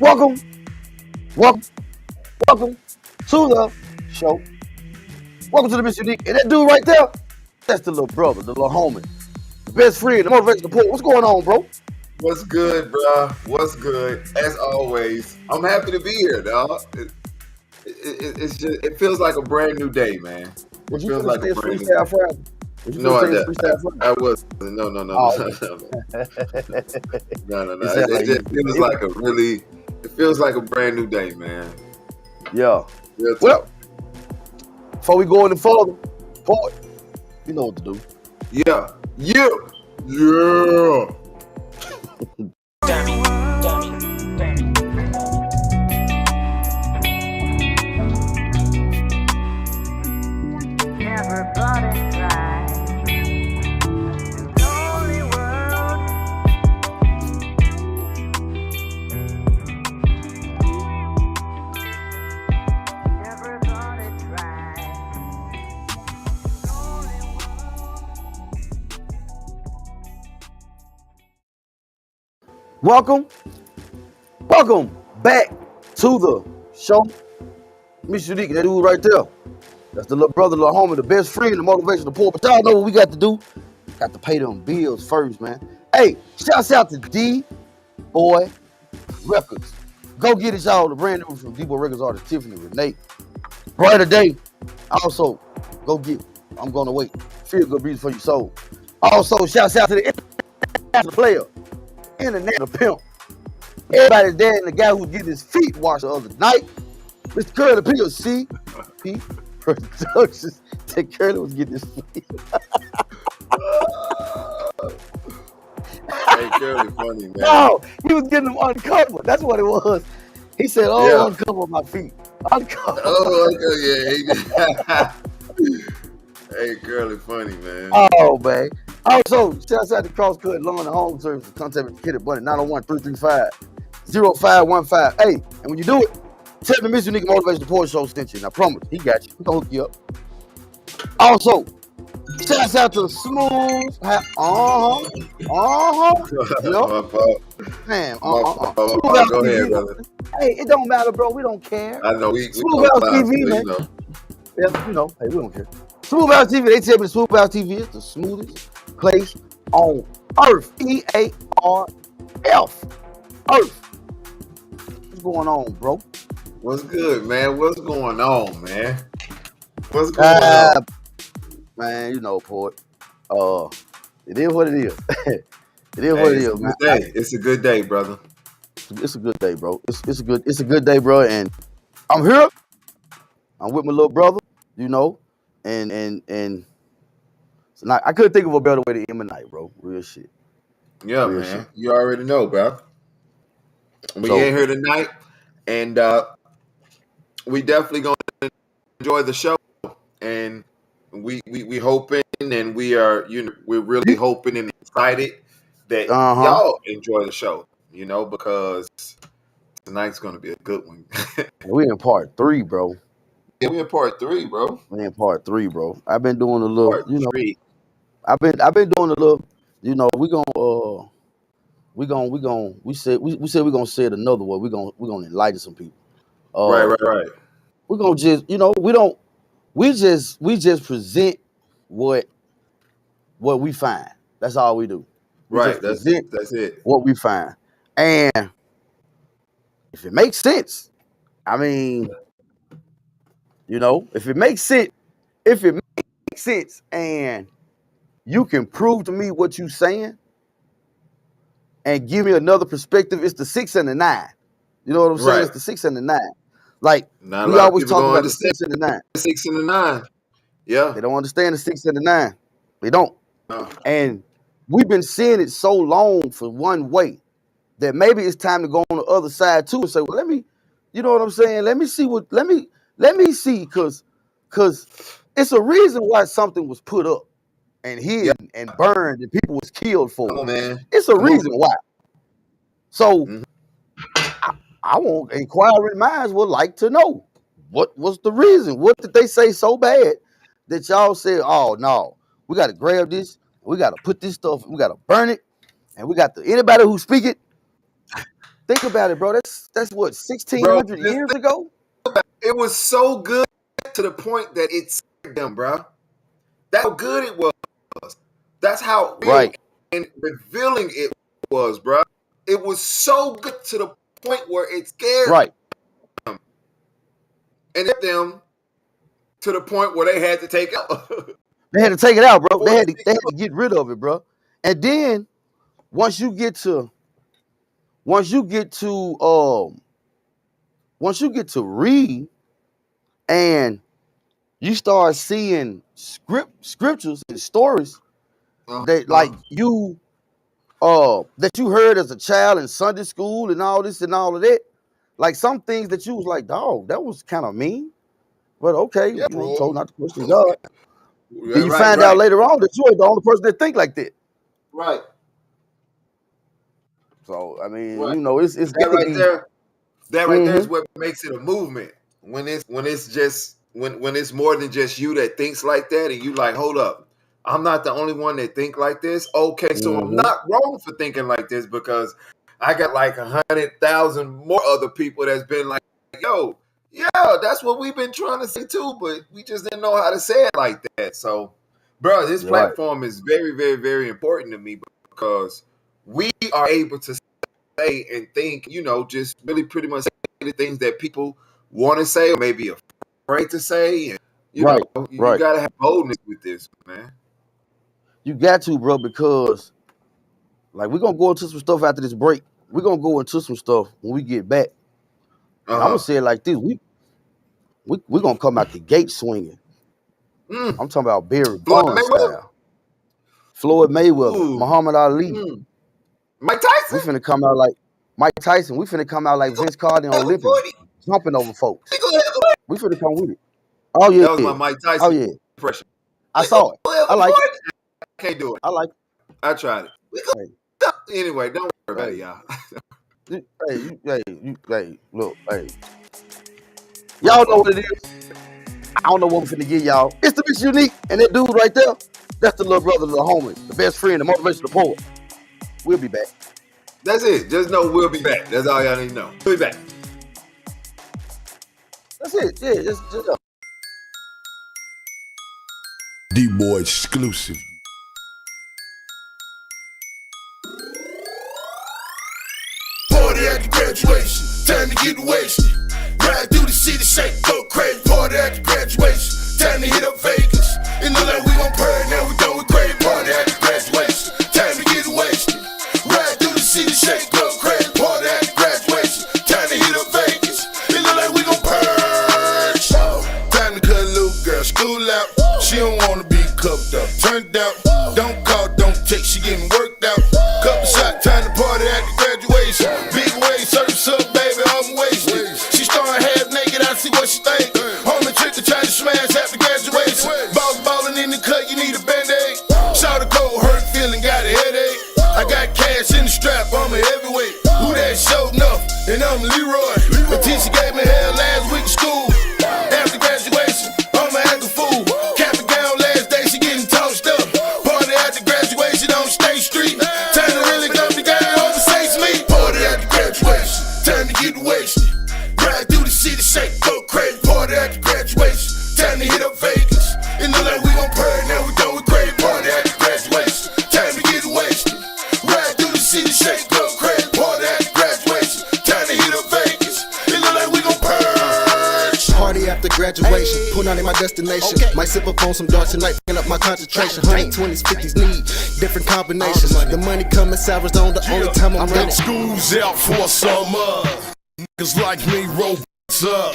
Welcome, welcome, welcome to the show. Welcome to the MrUnique. And that dude right there, that's the little brother, the little homie, the best friend, the motivation support. What's going on, bro? What's good, bro? What's good? As always, I'm happy to be here, dog. It feels like a brand new day, man. Did It you feels finish like a this brand new freestyle day. Friday? Did you No, finish this freestyle Friday? I was no. Oh, No. It sound like It just feels like it feels like a brand new day, man. Yeah. Real Well, talk. before we go any further, Port, you know what to do. Yeah. Never bought it right. Lonely world. Never bought it right. Lonely world. Welcome back to the show. MrUnique, that dude right there. That's the little brother, little homie, the best friend, the motivation support. But y'all know what we got to do. Got to pay them bills first, man. Hey, shouts out to DBoy Records. Go get it, y'all. The brand new from DBoy Records artist Tiffany Renee. Brighter day. Also, go get I'm Gonna Wait. Feel good beats for your soul. Also, shouts out to the international player, international pimp. Everybody's there, and the guy who getting his feet washed the other night, Mr. Curly PLC Productions. That Curly was getting his feet. Hey, Curly, funny, man. No, he was getting them uncovered. That's what it was. He said, "Oh, Yeah. uncover my feet, uncover." Oh, okay, yeah. Hey, Curly, funny, man. Oh, man. Also, shouts out to CrossCut Lawn and Home Service. Contact with Kid at Bunny 901-335-0515. Hey, and when you do it, tell the MrUnique Motivation Support Show sent you. And I promise, he got you. He's gonna hook you up. Also, shouts out to Smooth. My fault. Man, Go ahead, brother. Hey, it don't matter, bro. We don't care. I know we SmooveHouseTV, man. you know. Yeah, you know, hey, we don't care. SmooveHouseTV, they tell me SmooveHouseTV is the smoothest place on earth. EARF. Earth. What's going on, bro? What's good, man? What's going on, man? What's going on? Man, you know, Port. It is what it is. It is what it is, man. It's a good day, brother. It's a good day, bro. It's a good day, bro. And I'm here. I'm with my little brother, you know, and so now, I couldn't think of a better way to end the night, bro. Real shit. Yeah, Real man. shit. You already know, bro. We So- in here tonight, and we definitely gonna enjoy the show. And we hoping, and we're really hoping and excited that y'all enjoy the show. You know, because tonight's gonna be a good one. We in part 3, bro. Yeah, we in part 3, bro. We in part 3, bro. I've been doing a little, Part you know. 3. I've been doing a little, you know. We said we're gonna say it another way. We're gonna enlighten some people. Right. We're gonna just, you know, we just present what we find. That's all we do. We just That's it. what we find. And if it makes sense, I mean, you know, if it makes sense, and you can prove to me what you saying and give me another perspective, it's the 6 and the 9. You know what I'm saying? Right. It's the 6 and the 9. Like, Not a we lot of always people talk don't about the 6 and the 9. 6 and the 9. Yeah. They don't understand the 6 and the 9. They don't. No. And we've been seeing it so long for one way that maybe it's time to go on the other side too and say, well, let me, you know what I'm saying? Let me see, because it's a reason why something was put up and hidden and burned and people was killed for it. Come on, man. It's a reason why. So I want inquiring minds would like to know what was the reason. What did they say so bad that y'all said, oh no, we got to grab this, we got to put this stuff, we got to burn it, and we got to anybody who speak it. Think about it, bro. That's That's what, Bro, 1,600 years ago? it was so good to the point that it scared them, bro. That's how good it was. That's how real Right. and revealing it was, bro. It was so good to the point where it scared Right. them. And it them to the point where they had to take it out. They had to take it out, bro. They had to get rid of it, bro. And then once you get to read and you start seeing scriptures and stories that like you that you heard as a child in Sunday school and all this and all of that, like some things that you was like, dog, that was kind of mean, but okay, Yeah, you know, bro. told not to question God. Yeah, Then you find out later on that you ain't the only person that think like that. Right. So I mean, Right. you know, it's That gotta right be, there. That right there is what makes it a movement. When it's just when it's more than just you that thinks like that, and you like, hold up, I'm not the only one that think like this. Okay, so I'm not wrong for thinking like this because I got like 100,000 more other people that's been like, yo, yeah, that's what we've been trying to say too, but we just didn't know how to say it like that. So, bro, this platform is very, very, very important to me because we are able to say and think, you know, just really pretty much say the things that people want to say or maybe afraid to say. And, you know, you got to have boldness with this, man. You got to, bro, because like we're going to go into some stuff after this break. We're going to go into some stuff when we get back. And I'm going to say it like this. We're going to come out the gate swinging. I'm talking about Barry Bonds style. Floyd Mayweather, Muhammad Ali. Mike Tyson? We finna come out like Mike Tyson. We finna come out like Vince Carter on Olympic, jumping over folks. We finna come with it. Oh yeah, that was my Mike Tyson. Oh yeah, impression. I saw it. I like it. I can't do it. I like it. I tried it. Anyway, don't worry about it, y'all. Hey, look, hey. Y'all know what it is. I don't know what we're finna get y'all. It's the MrUnique, and that dude right there, that's the little brother, the homie, the best friend, the motivational poet. We'll be back. That's it. Just know we'll be back. That's all y'all need to know. We'll be back. That's it. Yeah, just DBoy exclusive. Party after graduation, time to get wasted. Ride through the city, shake, go crazy. Party after graduation, time to hit up Vegas. It look like we gon' purr, now we done with crazy. Party after graduation, time to get wasted. Ride through the city, shake, go crazy. Party after graduation, time to hit up Vegas. It look like we gon' purge. Time to cut a little girl, school out. She don't wanna be cuffed up, turned out. Don't call, don't text, she getting worked out. Couple shot, time to party after graduation. Big wave, surf's up, baby, I'm wasted. She started half naked, I see what she think. Homie trick to try to smash after graduation. Ballin' in the cut, you need a band-aid. Shout a cold, hurt feeling, got a headache. I got cash in the strap, I'm a heavyweight. Who that showed enough? And I'm Leroy. The teacher gave me hell last week in school. After graduation, I'ma act a fool. Cap and gown last day, she getting tossed up. Party after graduation on State Street. Time to really come together over St. Smith. Party after graduation, time to get wasted. Ride through the city, shake, go crazy. Party after graduation, time to hit up Vegas. It look like we gon' purr, now we done with crazy. Party after graduation, time to get wasted. Ride through the city, shake, go crazy. Party after graduation, time to hit up Vegas. It look like we gon' purge. Party after graduation, pull out in my destination. Might sip up on some dark tonight, picking up my concentration. 120s, 50s need different combinations. The money coming sours on the only time I'm running. School's out for summer. Niggas like me roll up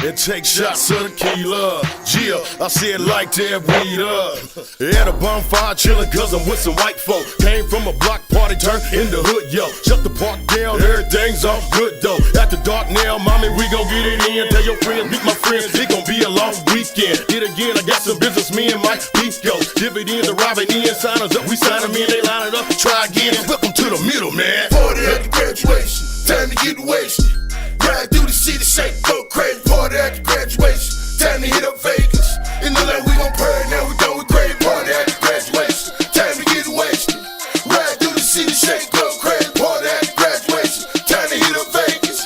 and take shots of tequila. Yeah, I said like that weed up. At a bonfire chillin' cause I'm with some white folk. Came from a block party, turned in the hood, yo. Shut the park down, everything's all good though. After dark now, mommy, we gon' get it in. Tell your friends, meet my friends, it gon' be a long weekend. Hit again, I got some business, me and my beef go. Dividends arriving in, sign us up, we sign them in, they line it up, try again. Welcome to the middle, man. Party after graduation, time to get wasted. Ride through the city, shake, go crazy. Party after graduation, time to hit up Vegas. It look like we gon' purr, now we done with crazy. Party after graduation, time to get wasted. Ride through the city, shake, go crazy. Party after graduation, time to hit up Vegas.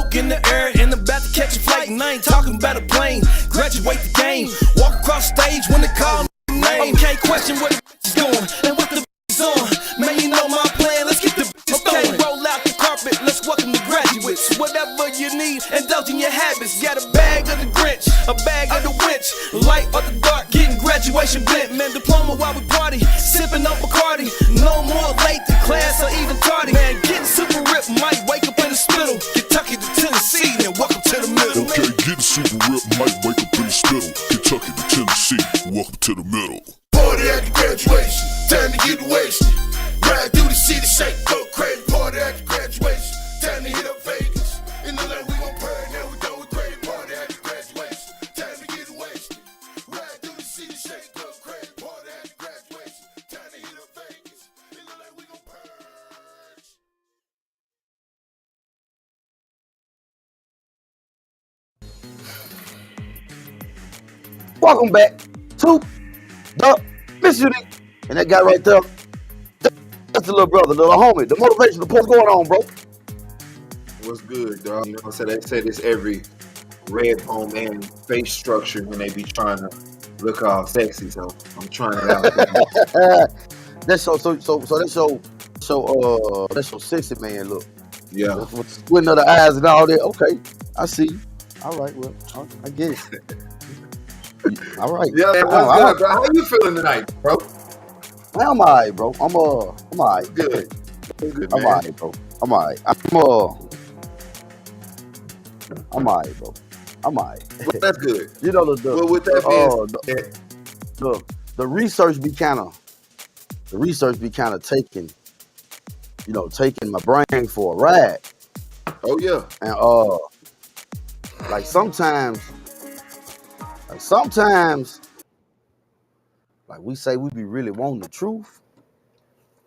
smoke in the air and about to catch a flight. And I ain't talking about a plane. Graduate the game. Walk across stage when they call me name. Okay, question what the is doing and what the is on. Man, you know my plan. Let's get the okay, roll out the carpet. Let's welcome the graduates. Whatever you need, indulge in your habits. Got a bag of the Grinch, a bag of the winch, light or the dark, getting graduation bent. Man, diploma while we party, sipping on Bacardi. No more late to class or even tardy. Man, getting super ripped, might wake up in the spittle. Kentucky to Tennessee, and welcome to the middle. Okay, getting super ripped, might wake up in the spittle. Kentucky to Tennessee, welcome to the middle. Party after graduation, time to get wasted. Ride through the city, shake, go crazy. Party after graduation, time to hit up Vegas. In the land we gon' burn, now we done with crazy. Party after graduation, time to get wasted. Ride through the city, shake, go crazy. Party after graduation, time to hit up Vegas. In the land we gon' purge. Welcome back to the MrUnique. And that guy right there, that's the little brother, the little homie, the motivation, the what's going on, bro? What's good, dog? You know what I'm saying? They say this every red home man face structure when they be trying to look all sexy. So I'm trying it out. That's so sexy man look. Yeah. With the squinting of the eyes and all that. Okay, I see. All right, well, I get it. All right. Yeah, man, what's good, bro? How you feeling tonight, bro? I'm alright, bro. I'm alright. Good. Good, I'm man. alright, bro. I'm alright. I'm alright, bro. I'm alright. Well, that's good. You know Well, with that being said, the research be kind of taking my brain for a ride. oh yeah. And sometimes like we say we be really wanting the truth,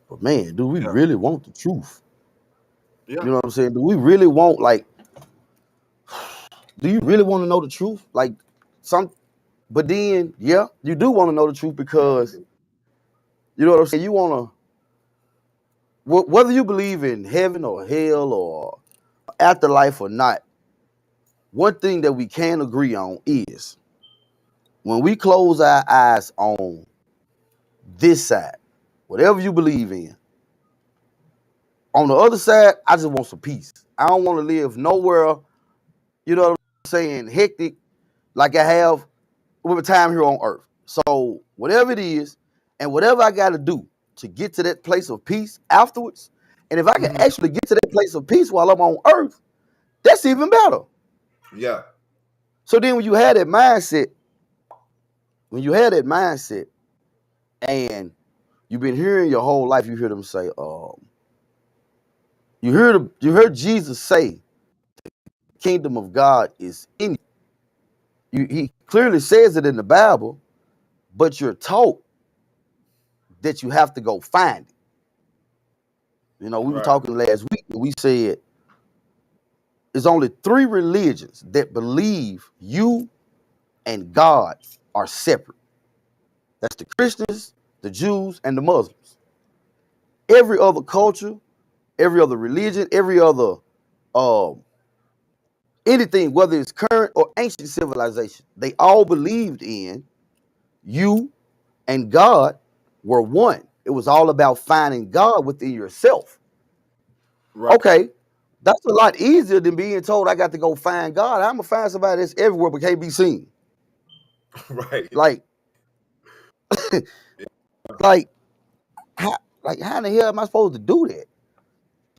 but man, do we really want the truth? Yeah. You know what I'm saying? Do we really want do you really want to know the truth? But then, yeah, you do want to know the truth because, you know what I'm saying? You want to, whether you believe in heaven or hell or afterlife or not, one thing that we can agree on is when we close our eyes on this side, whatever you believe in, on the other side, I just want some peace. I don't want to live nowhere, you know what I'm saying, hectic like I have with my time here on earth. So whatever it is, and whatever I got to do to get to that place of peace afterwards, and if I can actually get to that place of peace while I'm on earth, that's even better. Yeah. So then when you had that mindset, and you've been hearing your whole life, you hear them say, you heard Jesus say, the kingdom of God is in you. He clearly says it in the Bible, but you're taught that you have to go find it. You know, we were talking last week and we said there's only 3 religions that believe you and God are separate. That's the Christians, the Jews, and the Muslims. Every other culture, every other religion, every other anything, whether it's current or ancient civilization, they all believed in you and God were one. It was all about finding God within yourself. Right. Okay, that's a lot easier than being told I got to go find God. I'm gonna find somebody that's everywhere but can't be seen. Right. Like how in the hell am I supposed to do that?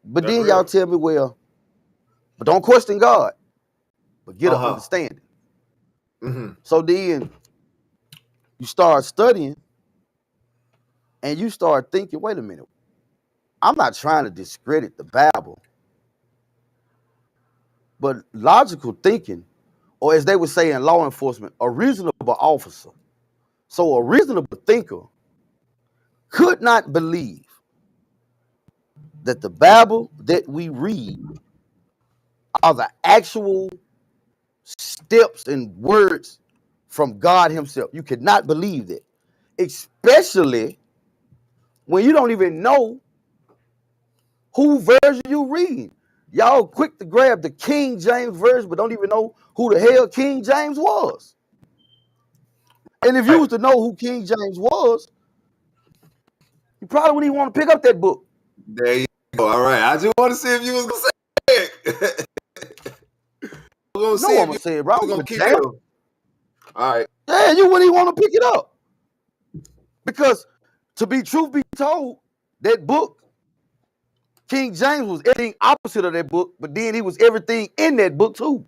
But That's then real. y'all tell me, well, but don't question God, but get an understanding. So then you start studying and you start thinking, wait a minute, I'm not trying to discredit the Bible, but logical thinking, or as they would say in law enforcement, a reasonable officer. So a reasonable thinker could not believe that the Bible that we read are the actual steps and words from God himself. You could not believe that, especially when you don't even know who version you read. Y'all quick to grab the King James version, but don't even know who the hell King James was. And if you was to know who King James was, you probably wouldn't even want to pick up that book. There you go. All right. I just want to see if you was gonna say it. I was No, gonna see I'm if gonna you say it, bro. was gonna kill. All right. Yeah, you wouldn't even want to pick it up. Because to be truth be told, that book, King James was everything opposite of that book, but then he was everything in that book too.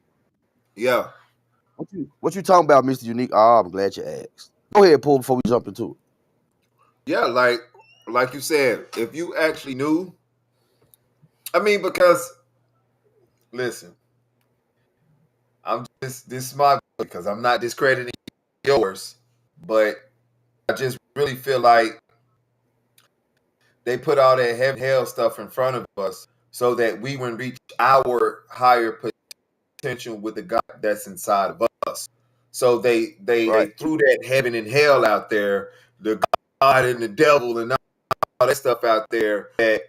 Yeah. What you talking about, Mr. Unique? Oh, I'm glad you asked. Go ahead, Paul, before we jump into it. Yeah, like you said, if you actually knew, I mean, because listen, I'm just this is my because I'm not discrediting yours, but I just really feel like they put all that heavy hell stuff in front of us so that we wouldn't reach our higher potential with the God that's inside of us. So they Right. threw that heaven and hell out there, the God and the devil and all that stuff out there. That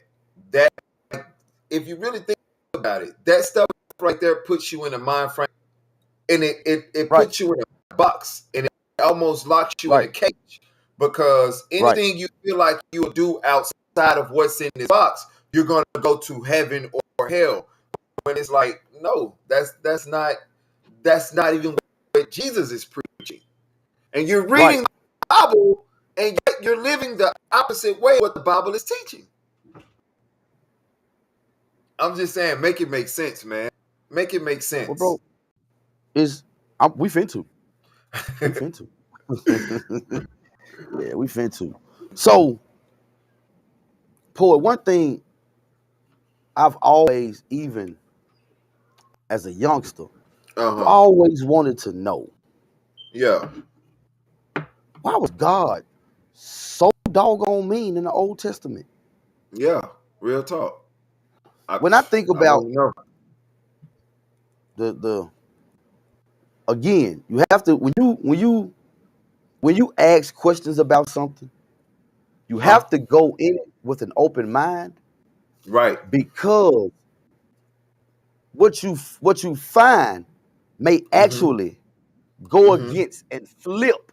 if you really think about it, that stuff right there puts you in a mind frame, and it Right. puts you in a box, and it almost locks you in a Right. cage, because Right. anything you feel like you'll do outside of what's in this box, you're going to go to heaven or hell. When it's like, no, that's not even what Jesus is preaching. And you're reading the Bible, and yet you're living the opposite way of what the Bible is teaching. I'm just saying, make it make sense, man. Make it make sense. Well, bro, we finna. We finna. Yeah, we finna. So, Paul, one thing I've always, even as a youngster, I've always wanted to know. Yeah. Why was God so doggone mean in the Old Testament? Yeah. Real talk. When I think about know. the again, you have to when you ask questions about something, you have to go in it with an open mind. Right. Because what you find may actually go against and flip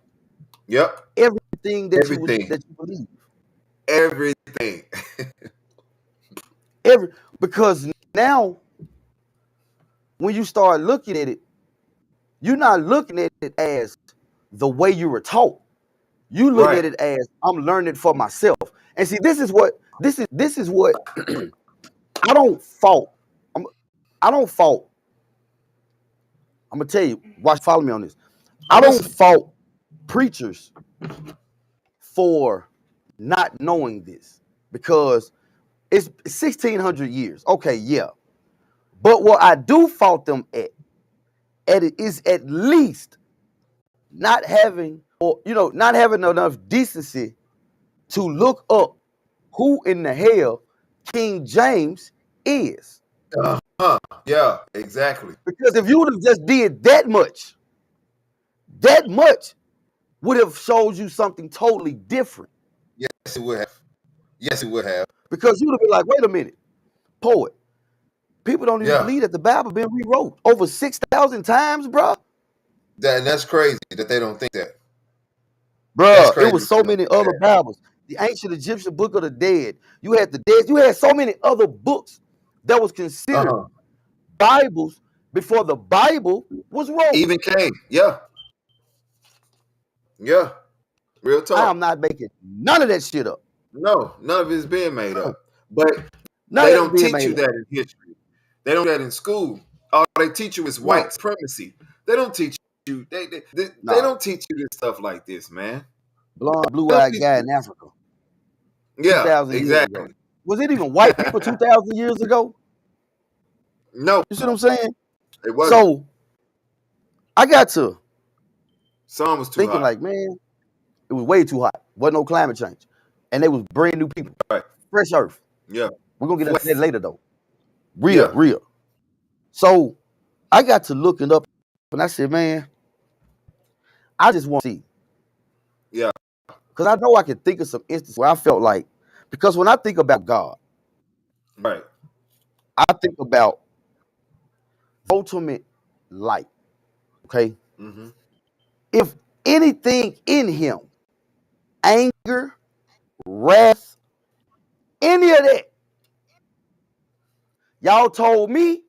everything that you believe. Everything. Because now when you start looking at it, you're not looking at it as the way you were taught. You look at it as I'm learning for myself. And see, this is what I don't fault. I don't fault. I'm gonna tell you, follow me on this. I don't fault preachers for not knowing this, because it's 1600 years. Okay, yeah. But what I do fault them at it is at least not having, or not having enough decency to look up who in the hell King James is. Yeah, exactly. Because if you would have just did that much would have showed you something totally different. Yes, it would have. Yes, it would have. Because you would have been like, wait a minute, poet. People don't even believe that the Bible been rewrote over 6,000 times, bro. That's crazy that they don't think that. Bro, it was so many other Bibles. The ancient Egyptian Book of the Dead. You had the Dead. You had so many other books that was considered Bibles before the Bible was wrote. Even came. Yeah. Yeah. Real talk. I am not making none of that shit up. No, none of it is being made up. But they don't teach you that in history. They don't do that in school. All they teach you is white supremacy. They don't teach you. They don't teach you this stuff like this, man. Blonde, blue-eyed guy in Africa. Yeah, 2,000 years ago. Was it even white people 2,000 years ago? No. You see what I'm saying? It wasn't. So I got to sun was too thinking hot. like, man, it was way too hot. Wasn't no climate change. And they was brand new people. Right. Fresh earth. Yeah. We're going to get into that later, though. Real. So I got to looking up, and I said, man, I just want to see. Yeah. Because I know I can think of some instances where I felt like, because when I think about God, right, I think about ultimate light. Okay. Mm-hmm. If anything in him, anger, wrath, any of that, y'all told me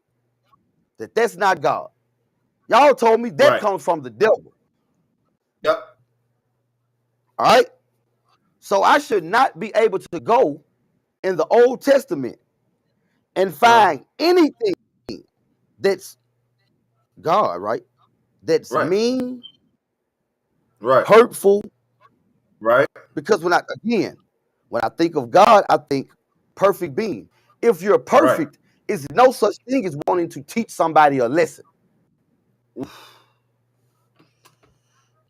that that's not God. Y'all told me that Right. comes from the devil. Yep. All right. So I should not be able to go in the Old Testament and find anything that's God, right? That's Right. mean, Right. hurtful. Right. Because when I think of God, I think perfect being. If you're perfect, it's no such thing as wanting to teach somebody a lesson.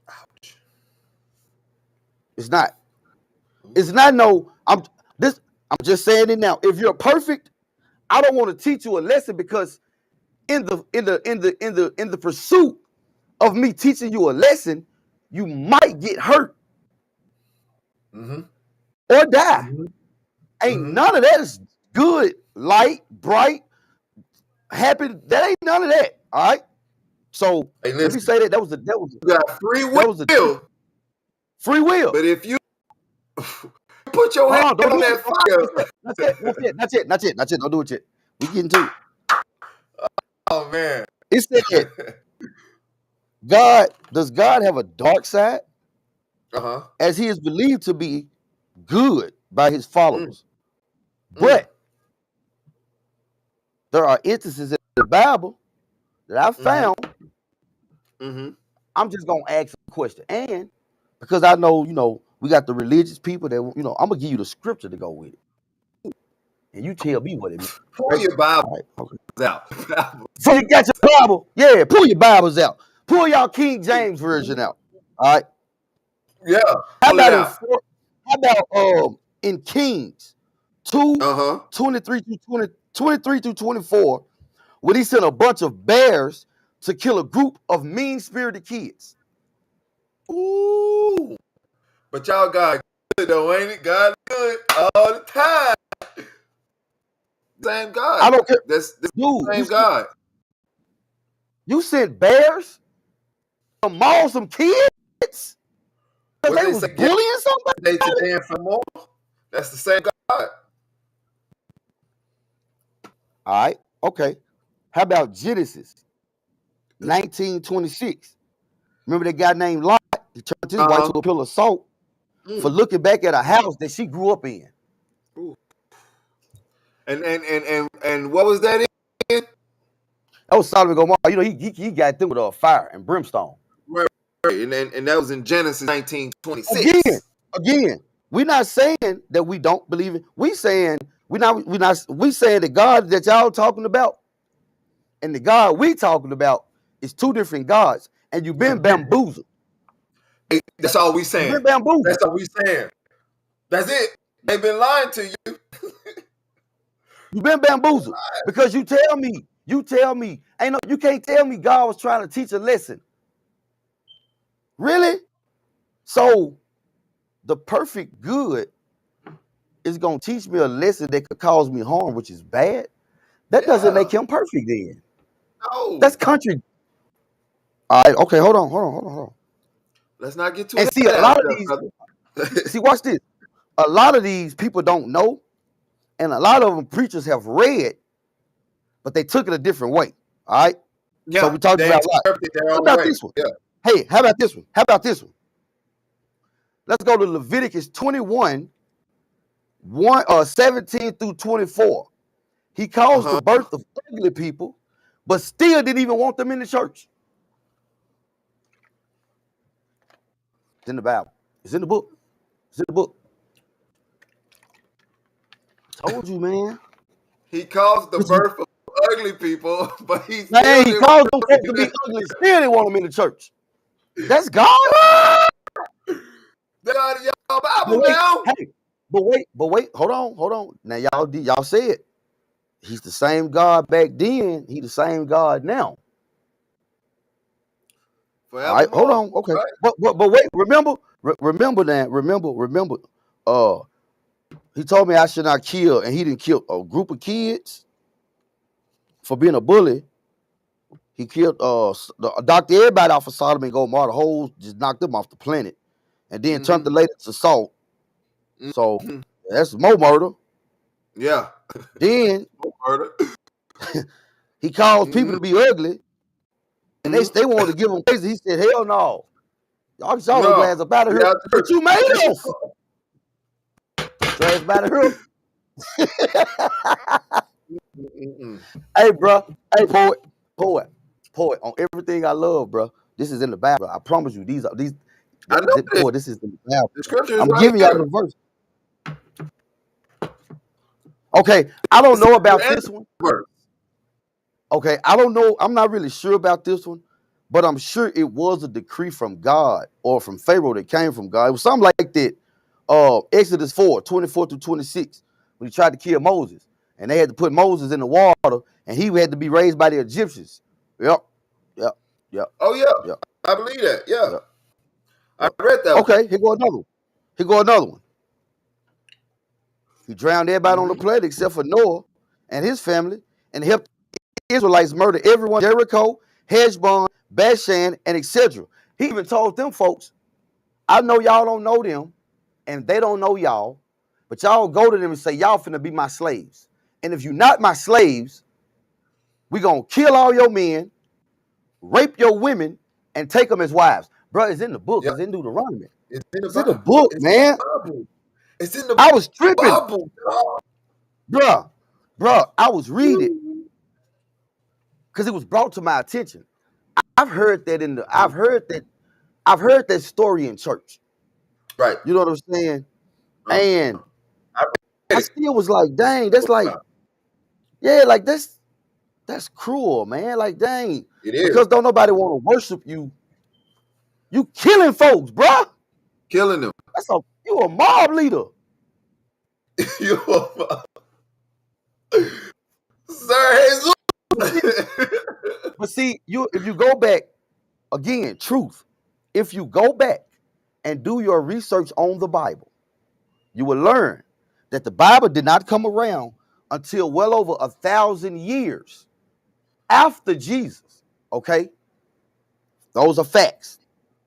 Ouch. It's not. It's not no. I'm just saying it now. If you're perfect, I don't want to teach you a lesson because in the pursuit of me teaching you a lesson, you might get hurt Mm-hmm. or die. Mm-hmm. Ain't none of that is good, light, bright, happy. That ain't none of that. All right. So Hey, let me say that was you got free will. Free will. But if you put your hand Don't on do that fire. That's it. Don't do it yet. We getting to it. Oh man. It said, does God have a dark side? Uh-huh. As he is believed to be good by his followers. But there are instances in the Bible that I found. Mm-hmm. I'm just gonna ask a question. And because I know, we got the religious people that, I'm gonna give you the scripture to go with it. And you tell me what it means. Pull your Bible All right, okay. out. So you got your Bible. Yeah, pull your Bibles out. Pull y'all King James version out. All right. Yeah. How Pull it about out. in Kings 2, Uh-huh. 23 through 24, when he sent a bunch of bears to kill a group of mean-spirited kids? Ooh. But y'all God good though, ain't it? God good all the time. Same God. I don't care. That's the Dude, same God. you sent bears to maul some kids because What they they was say bullying somebody? yesterday, today, and for more. That's the same God. All right, okay. How about Genesis 19:26? Remember that guy named Lot? He turned his wife to a pillar of salt for looking back at a house that she grew up in. Ooh. And what was that in? That was Sodom and Gomorrah. He got them with a fire and brimstone. Right. And that was in Genesis 19:26. Again, we're not saying that we don't believe it. We saying we saying the God that y'all talking about and the God we talking about is two different gods, and you've been bamboozled. Hey, that's all we You've saying. been bamboozled. That's all we saying. That's it. They've been lying to you. You've been bamboozled because you tell me, you can't tell me God was trying to teach a lesson. Really? So the perfect good is gonna teach me a lesson that could cause me harm, which is bad. That doesn't make him perfect then. No. That's country. All right, okay, hold on. Let's not get too And see, a lot of these, see, watch this. A lot of these people don't know, and a lot of them preachers have read, but they took it a different way. All right. Yeah, so we talked about a lot. How about this one? Yeah. Hey, how about this one? Let's go to Leviticus 21, 17 through 24. He caused the birth of ugly people, but still didn't even want them in the church. It's in the Bible. It's in the book. Told you, man. He caused the birth of ugly people, but he Man, still he didn't caused them folks to be ugly. Still didn't want them in the church. That's God. They're out of y'all Bible now. Hey, but wait. Hold on. Now y'all said he's the same God back then. He's the same God now. Forever. All right, hold on. Okay, right? but wait. Remember. He told me I should not kill, and he didn't kill a group of kids. for being a bully. He killed knocked everybody off of Sodom and Gomorrah. The whole just knocked them off the planet, and then turned the ladies to salt. So that's more murder. Yeah. Then Murder. he caused people to be ugly, and they wanted to give him crazy. He said, "Hell no, y'all get y'all ass up out of here." But you made us. Ass out of here. Hey, bro. Hey, poet. On everything I love, bro. This is in the Bible. I promise you, these. I know boy, this is in the Bible. The scripture is I'm right giving y'all the verse. Okay, I don't know about this one. Okay, I don't know. I'm not really sure about this one, but I'm sure it was a decree from God or from Pharaoh that came from God. It was something like that. Exodus 4:24-26, when he tried to kill Moses, and they had to put Moses in the water, and he had to be raised by the Egyptians. Yep. Oh yeah. I believe that. Yeah. I read that. Okay, here go another one. He drowned everybody on the planet except for Noah and his family, and helped the Israelites murder everyone, Jericho, Heshbon, Bashan, and etc. He even told them folks, I know y'all don't know them, and they don't know y'all, but y'all go to them and say, y'all finna be my slaves. And if you're not my slaves, we gonna kill all your men, rape your women, and take them as wives. Bro, it's in the book. It's in Deuteronomy. It's in the book, man. It's in the I was tripping. Bible. Bruh, I was reading because it was brought to my attention. I've heard that story in church. Right. You know what I'm saying? And I still was like, dang, that's like, yeah, like that's cruel, man. Like, dang. It is. Because don't nobody want to worship you. You killing folks, bruh. Killing them. You a mob leader. You a mob. Sir Jesus. But see, if you go back, again, truth. If you go back and do your research on the Bible, you will learn that the Bible did not come around until well over 1,000 years after Jesus. Okay? Those are facts.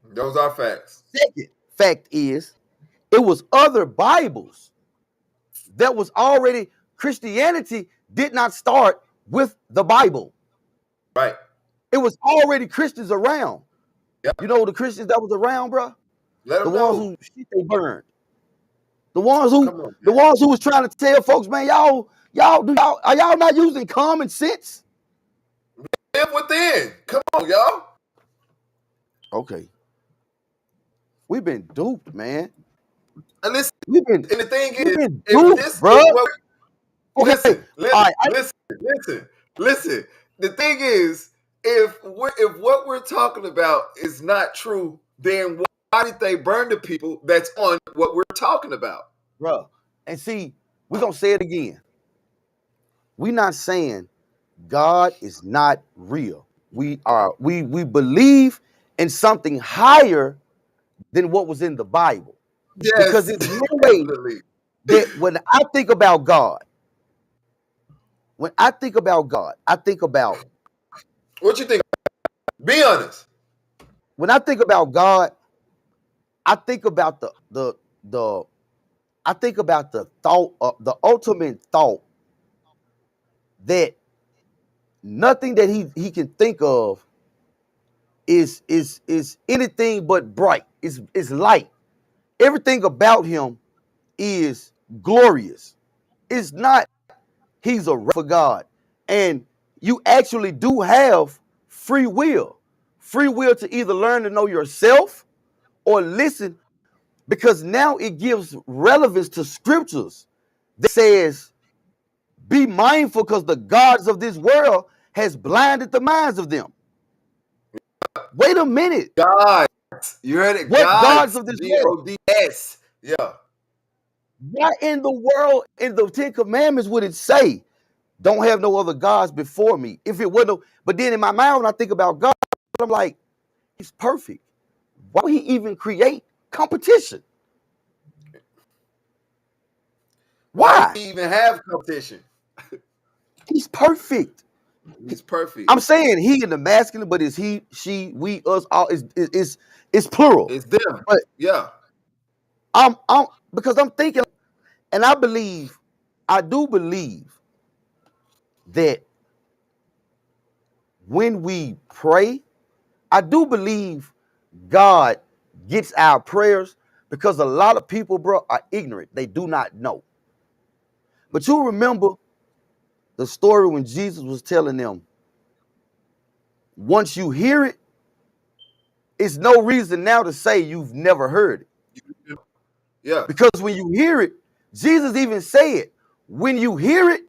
Those are facts. Second fact is, it was other Bibles that was already, Christianity did not start with the Bible. Right. It was already Christians around. Yep. You know the Christians that was around, bro? The ones who shit they burned. The ones who was trying to tell folks, man, are y'all not using common sense? Live within. Come on, y'all. Okay. We've been duped, man. And listen, and the thing is, duped, bro. Listen. The thing is, if what we're talking about is not true, then why did they burn the people that's on what we're talking about? Bro, and see, we're going to say it again. We're not saying God is not real. We believe in something higher than what was in the Bible. Yes, because it's no way that when I think about God, I think about what you think? Be honest. When I think about God, I think about the thought, the ultimate thought that nothing that he can think of is anything but bright. Is light. Everything about him is glorious. It's not. He's a for God, and you actually do have free will to either learn to know yourself or listen, because now it gives relevance to scriptures that says, be mindful because the gods of this world has blinded the minds of them. Wait a minute. God. You heard it. What gods of this world? G-O-D-S. Yeah. Why in the world, in the 10 Commandments, would it say, don't have no other gods before me? If it wasn't, but then in my mind, when I think about God, I'm like, he's perfect. Why would he even create competition? Why? Why do he even have competition? He's perfect. He's perfect. I'm saying he in the masculine, but it's he, she, we, us, all. It's plural. It's them. But Yeah. I'm because I'm thinking, and I do believe that when we pray, I do believe God gets our prayers because a lot of people, bro, are ignorant. They do not know. But you remember the story when Jesus was telling them, once you hear it, it's no reason now to say you've never heard it. Yeah. Because when you hear it, Jesus even said, when you hear it,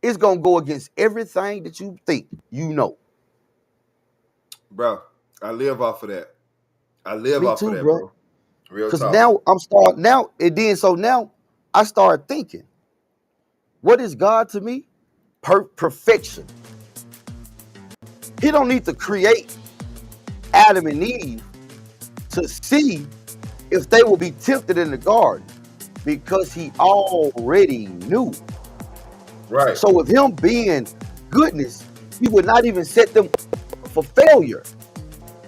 it's going to go against everything that you think you know. Bro, I live off of that. I live Me off too, of that, bro. bro. Real Because talk. now now I start thinking, what is God to me? Perfection. He don't need to create Adam and Eve to see if they will be tempted in the garden, because he already knew. Right. So with him being goodness, he would not even set them up for failure.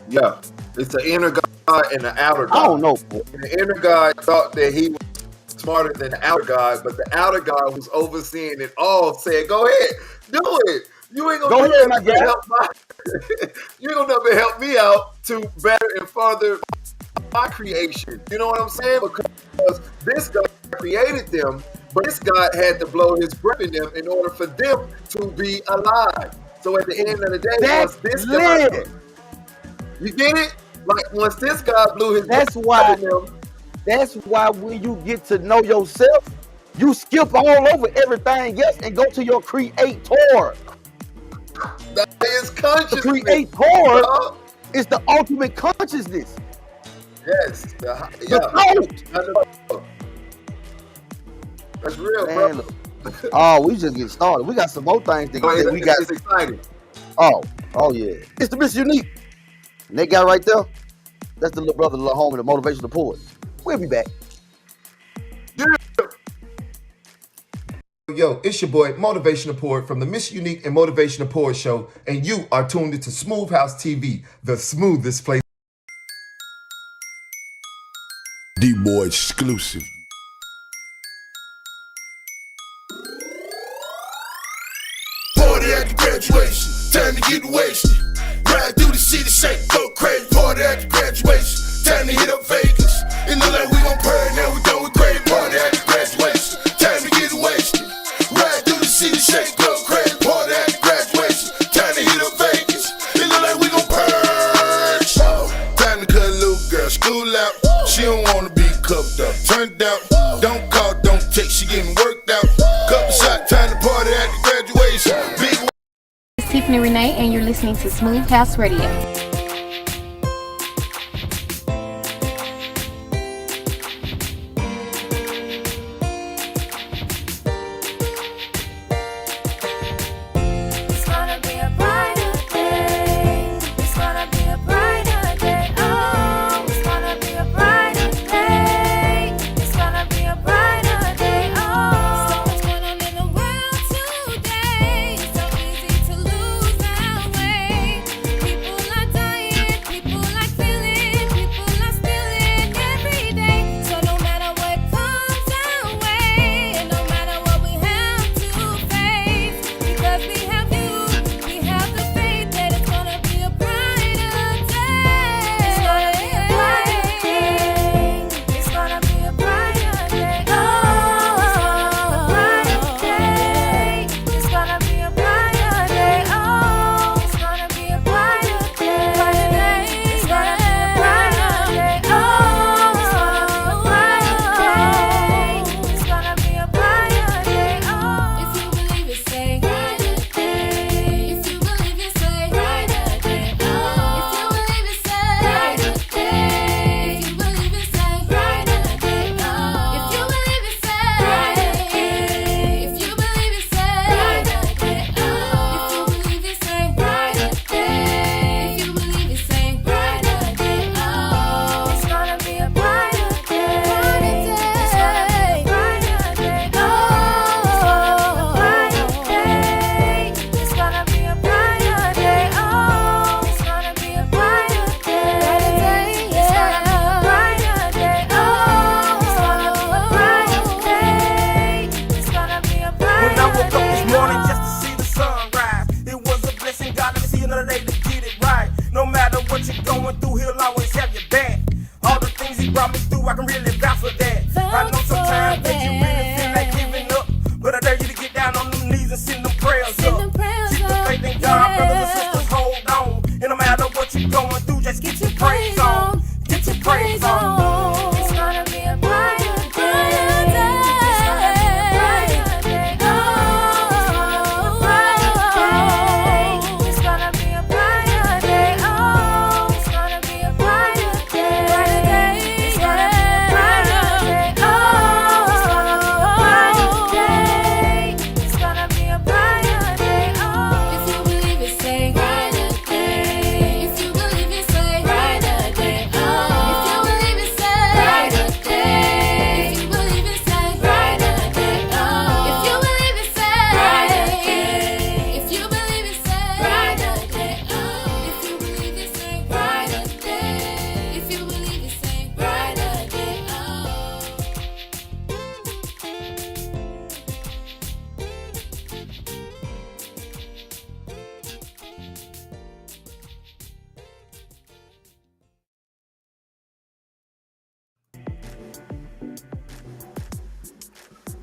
Yeah. It's the inner God and the outer God. I don't know. And the inner God thought that he was smarter than the outer God, but the outer God was overseeing it all, said, go ahead, do it. You ain't gonna Go do ahead, my nothing to guy. help you ain't gonna never help me out to better and further my creation. You know what I'm saying? Because this God created them, but this God had to blow his breath in them in order for them to be alive. So at the end of the day, That's once this lit. God, you get it? Like once this God blew his That's breath why. in them, That's why when you get to know yourself, you skip all over everything else and go to your creator. that is The consciousness. creator bro. is the ultimate consciousness. Yes. The thought. That's real, Man, bro. look. Oh, we just getting started. We got some more things that we got. It's exciting. Oh yeah. It's the MrUnique. And that guy right there, that's the little brother, the little homie, the motivational poet. We'll be back. Yo, it's your boy, Motivational Poet from the MrUnique and Motivational Poet Show, and you are tuned into SmooveHouseTV, the smoothest place. DBoy exclusive. Party after graduation, time to get wasted. Ride through the city, shake, go crazy. Party after graduation, time to hit up Vegas. It look like we gon' party, now we done with crazy. Party after graduation, time to get wasted. Ride through the city, shake, go crazy. Party after graduation, time to hit up Vegas. It look like we gon' purge. Time to cut a little girl school out. She don't wanna be cuffed up, turned out. Don't call, don't text, she getting worked out. Couple shot, time to party after graduation. Big It's Tiffany Renee, and you're listening to Smooth House Radio. It's gonna be a brighter day. It's gonna be a brighter day. Oh, it's gonna be a brighter day. It's gonna be a brighter day. Oh, so much going on in the world today. It's so easy to lose our way. People are dying.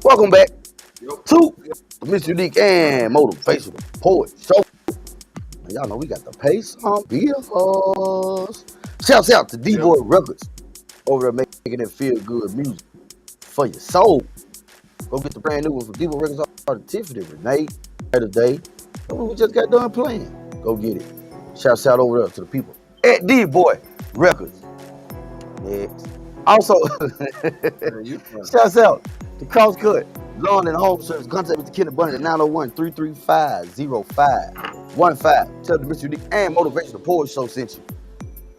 Welcome back Yep. to the MrUnique and Motivational Poet Show. And y'all know we got the pace on bills. Shouts out to DBoy Records over there making that feel good music for your soul. Go get the brand new one from DBoy Records artist Tiffany Renee today. The one we just got done playing. Go get it. Shouts out over there to the people at DBoy Records. Next. Also, shouts out to CrossCut, Lawn and Home Service. Contact Mr. Kenneth Bunny at 901-335-0515. Tell the MrUnique and Motivational Poet Show sent you.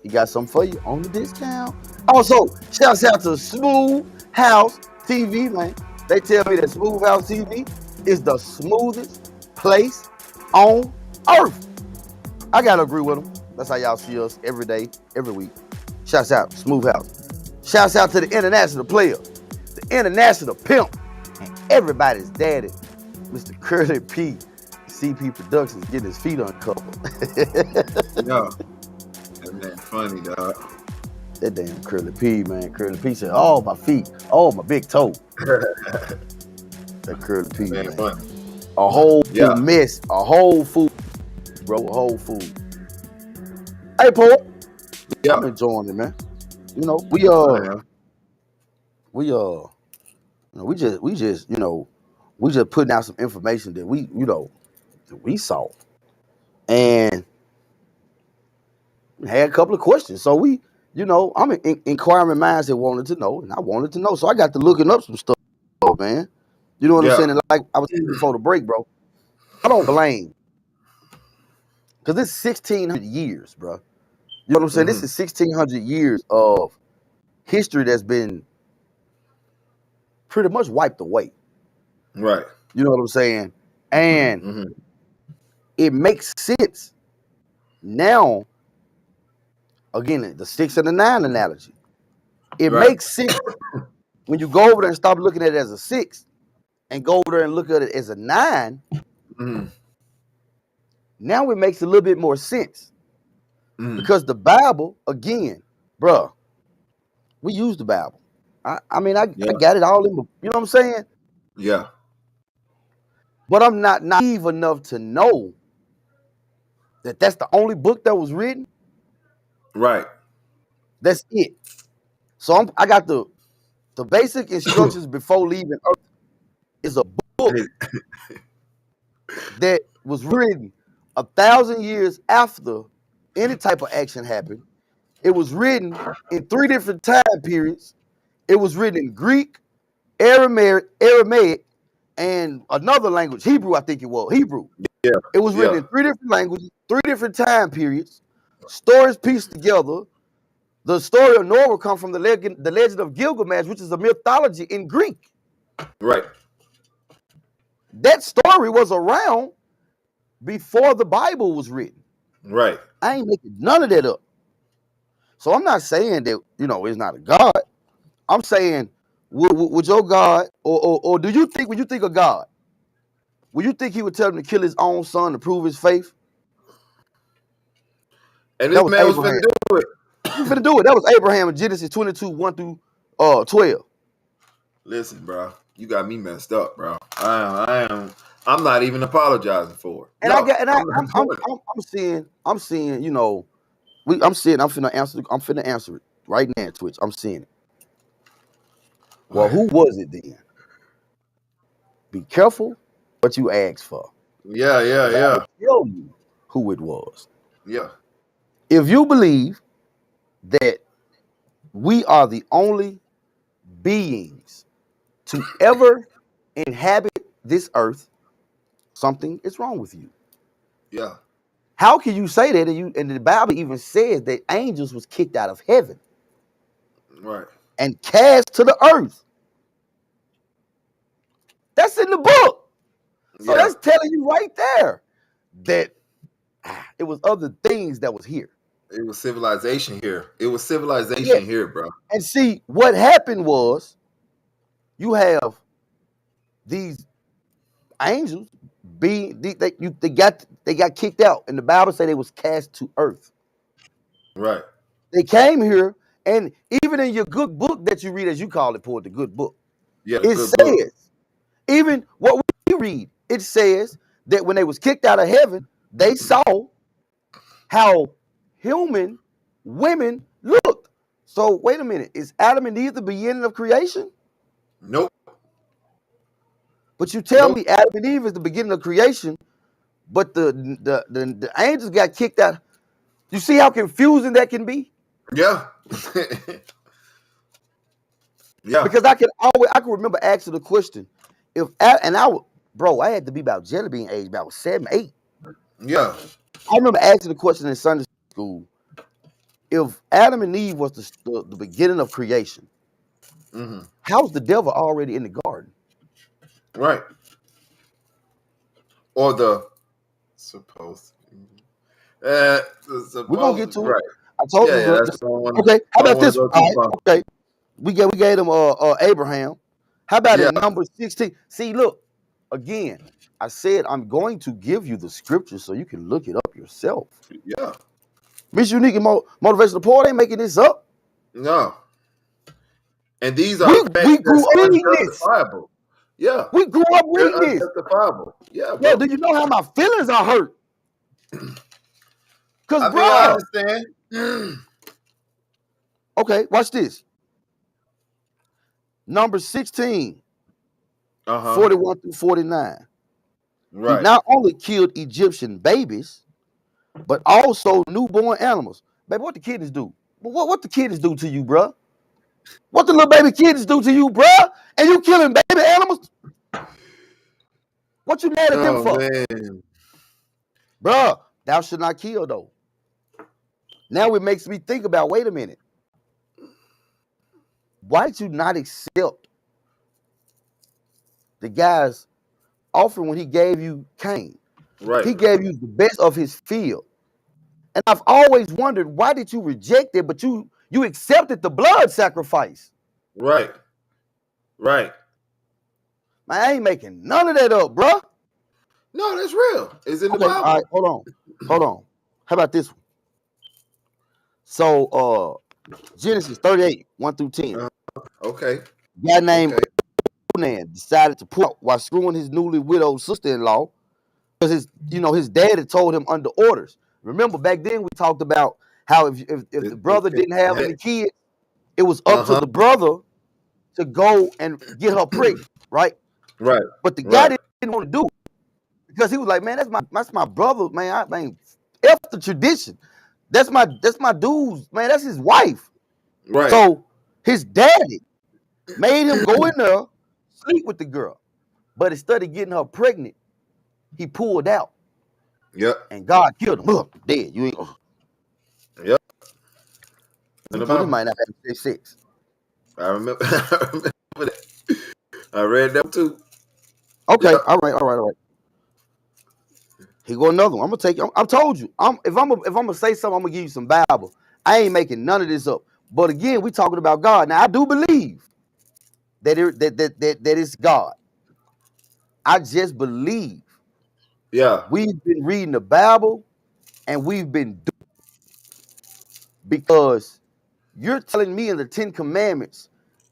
He got something for you on the discount. Also, shouts out to SmooveHouseTV, man. They tell me that SmooveHouseTV is the smoothest place on earth. I gotta agree with them. That's how y'all see us every day, every week. Shouts out to Smooth House. Shouts out to the international player, the international pimp, and everybody's daddy, Mr. Curly P. CP Productions getting his feet uncovered. Yeah. That man funny, dog. That damn Curly P, man. Curly P said, "Oh, my feet. Oh, my big toe." That Curly P, man. Funny. A whole mess. A whole food, bro. A whole food. Hey, Paul. Yeah. I'm enjoying it, man. You know, we just putting out some information that we saw, and had a couple of questions. So we, I'm inquiring minds that wanted to know, and I wanted to know. So I got to looking up some stuff, man. You know what I'm saying? And like I was saying before the break, bro. I don't blame, because it's 1,600 years, bro. You know what I'm saying? This is 1,600 years of history that's been pretty much wiped away. Right. You know what I'm saying? And it makes sense now. Again, the 6 and the 9 analogy. It makes sense when you go over there and stop looking at it as a 6 and go over there and look at it as a 9. Now it makes a little bit more sense. Because the Bible, again, bruh, we use the Bible. I got it all in, you know what I'm saying? Yeah. But I'm not naive enough to know that that's the only book that was written. Right. That's it. So I got the basic instructions before leaving Earth is a book that was written 1,000 years after any type of action happened. It was written in 3 different time periods. It was written in Greek, Aramaic, and another language, Hebrew, I think it was. Hebrew. Yeah. It was written in 3 different languages, 3 different time periods. Stories pieced together. The story of Noah comes from the legend of Gilgamesh, which is a mythology in Greek. Right. That story was around before the Bible was written. Right. I ain't making none of that up. So I'm not saying that, it's not a God. I'm saying, would your God, or do you think, when you think of God, would you think he would tell him to kill his own son to prove his faith? And this man was finna do it. You finna do it. That was Abraham in Genesis 22, 1 through 12. Listen, bro, you got me messed up, bro. I'm not even apologizing for it. And I'm seeing, I'm finna answer it right now, Twitch. I'm seeing it. Well, who was it then? Be careful what you ask for. Yeah. I'll tell you who it was. Yeah. If you believe that we are the only beings to ever inhabit this earth, something is wrong with you. Yeah. How can you say that? And the Bible even says that angels was kicked out of heaven. Right. And cast to the earth. That's in the book. So that's telling you right there that it was other things that was here. It was civilization here. It was civilization here, bro. And see, what happened was you have these angels they got kicked out, and the Bible said they was cast to earth. Right. They came here, and even in your good book that you read, as you call it, Paul, the good book, it says Even what we read, it says that when they was kicked out of heaven, they saw how human women looked. So wait a minute, is Adam and Eve the beginning of creation? Nope. But you tell Nope. me Adam and Eve is the beginning of creation, but the angels got kicked out. You see how confusing that can be? Yeah. Yeah. Because I can remember asking the question, I had to be about jelly bean age, about 7, 8. Yeah. I remember asking the question in Sunday school, if Adam and Eve was the beginning of creation, how's the devil already in the garden? Right. Or the supposed. We're gonna get to it. Right. I told you. Yeah, that's the one. Okay, how about this Go one? All right, okay, we gave him Abraham. How about in number 16? See, look, again, I said I'm going to give you the scripture so you can look it up yourself. Yeah. MrUnique and Motivational Poet ain't making this up. No. And these are we grew up reading this. justifiable. Yeah. We grew up reading this. Justifiable. Yeah, Yeah, do you know how my feelings are hurt? Because, bro. I understand. Okay, watch this. Number 16, 41 through 49. Right. He not only killed Egyptian babies, but also newborn animals. Baby, what the kids do? What the kids do to you, bro? What the little baby kids do to you, bro? And you killing baby animals? What you mad at them for? Man. Bro, thou should not kill, though. Now it makes me think about, wait a minute. Why did you not accept the guy's offering when he gave you Cain? Right. He gave you the best of his field. And I've always wondered, why did you reject it, but you accepted the blood sacrifice? Right. Right. Man, I ain't making none of that up, bro. No, that's real. It's in the Bible. All right, hold on. How about this one? So, Genesis 38, 1 through 10. Okay. A guy named Onan decided to pull out while screwing his newly widowed sister-in-law because his dad had told him under orders. Remember, back then we talked about how if the brother didn't have any kids, it was up to the brother to go and get her pregnant, right? Right. But the guy didn't want to do it because he was like, man, that's my brother, man. F the tradition. That's my dude's, man. That's his wife. Right. So his daddy made him go in there, sleep with the girl. But instead of getting her pregnant, he pulled out. Yep. And God killed him. Ugh, dead. You ain't. Yep. He might not have 6. I remember that. I read that too. Okay. Yep. All right. Here go another one. I'm gonna take. I told you. If I'm gonna say something, I'm gonna give you some Bible. I ain't making none of this up. But again, we talking about God. Now I do believe that it's God. I just believe. Yeah. We've been reading the Bible, and we've been doing because you're telling me in the 10 Commandments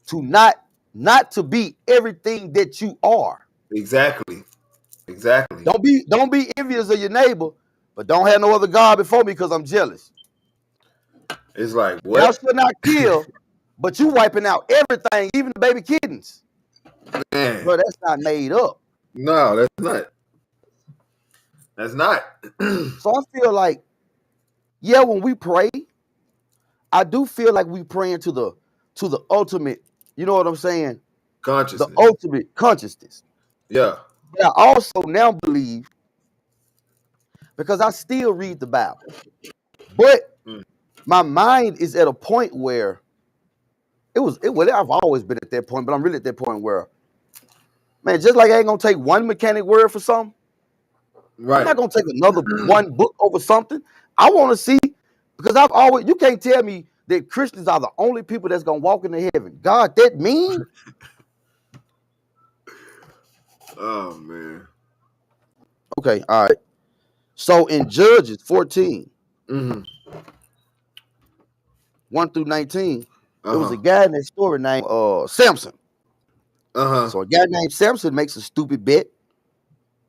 to not to be everything that you are. Exactly. Don't be envious of your neighbor, but don't have no other God before me because I'm jealous. It's like, what? Thou shalt not kill, but you wiping out everything, even the baby kittens. Man. Bro, that's not made up. No, that's not. That's not. So I feel like, yeah, when we pray, I do feel like we praying to the ultimate, you know what I'm saying? Consciousness. The ultimate consciousness. Yeah. But I also now believe, because I still read the Bible, but my mind is at a point where I've always been at that point, but I'm really at that point where, man, just like I ain't gonna take one mechanic word for something, right? I'm not gonna take another one book over something. I want to see, because you can't tell me that Christians are the only people that's gonna walk into heaven. God, that mean? Oh man. Okay, all right. So in Judges 14, 1 through 19, there was a guy in that story named Samson. So a guy named Samson makes a stupid bet,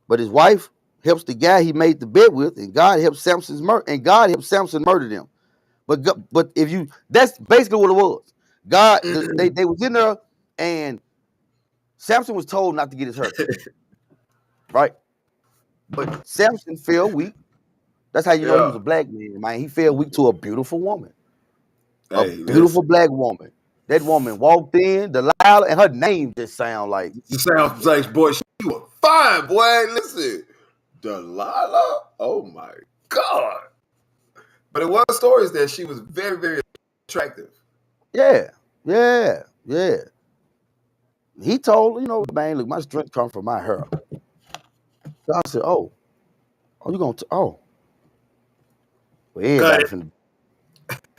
but his wife helps the guy he made the bet with, and God helps Samson murder them. But if you, that's basically what it was. God, they was in there, and Samson was told not to get his hair cut, right? But Samson fell weak. That's how you know he was a black man, man. He fell weak to a beautiful woman, a beautiful black woman. That woman walked in, Delilah, and her name just sound like. It sounds like, boy, she was fine, boy. Listen, Delilah. Oh my God. But it was stories that she was very, very attractive. Yeah. He told, man, look, my strength comes from my hair. So I said, oh, you gonna, well,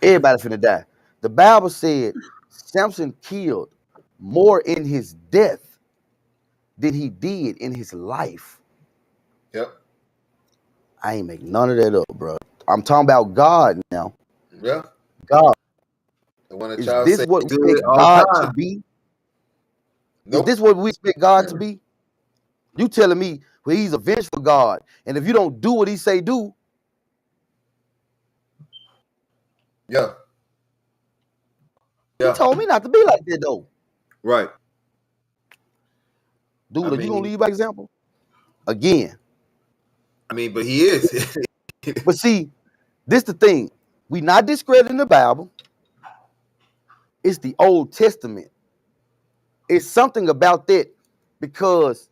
everybody finna die. The Bible said Samson killed more in his death than he did in his life. Yep. I ain't making none of that up, bro. I'm talking about God now. Yeah. God. The one that Is y'all this say what we good expect all God time. to be? Nope. Is this what we expect God to be? You telling me, well, he's a vengeful God, and if you don't do what he say do, yeah. He told me not to be like that though. Right. Dude, are you gonna lead by example? Again. I mean, but he is. But see, this the thing. We not discrediting the Bible. It's the Old Testament. It's something about that because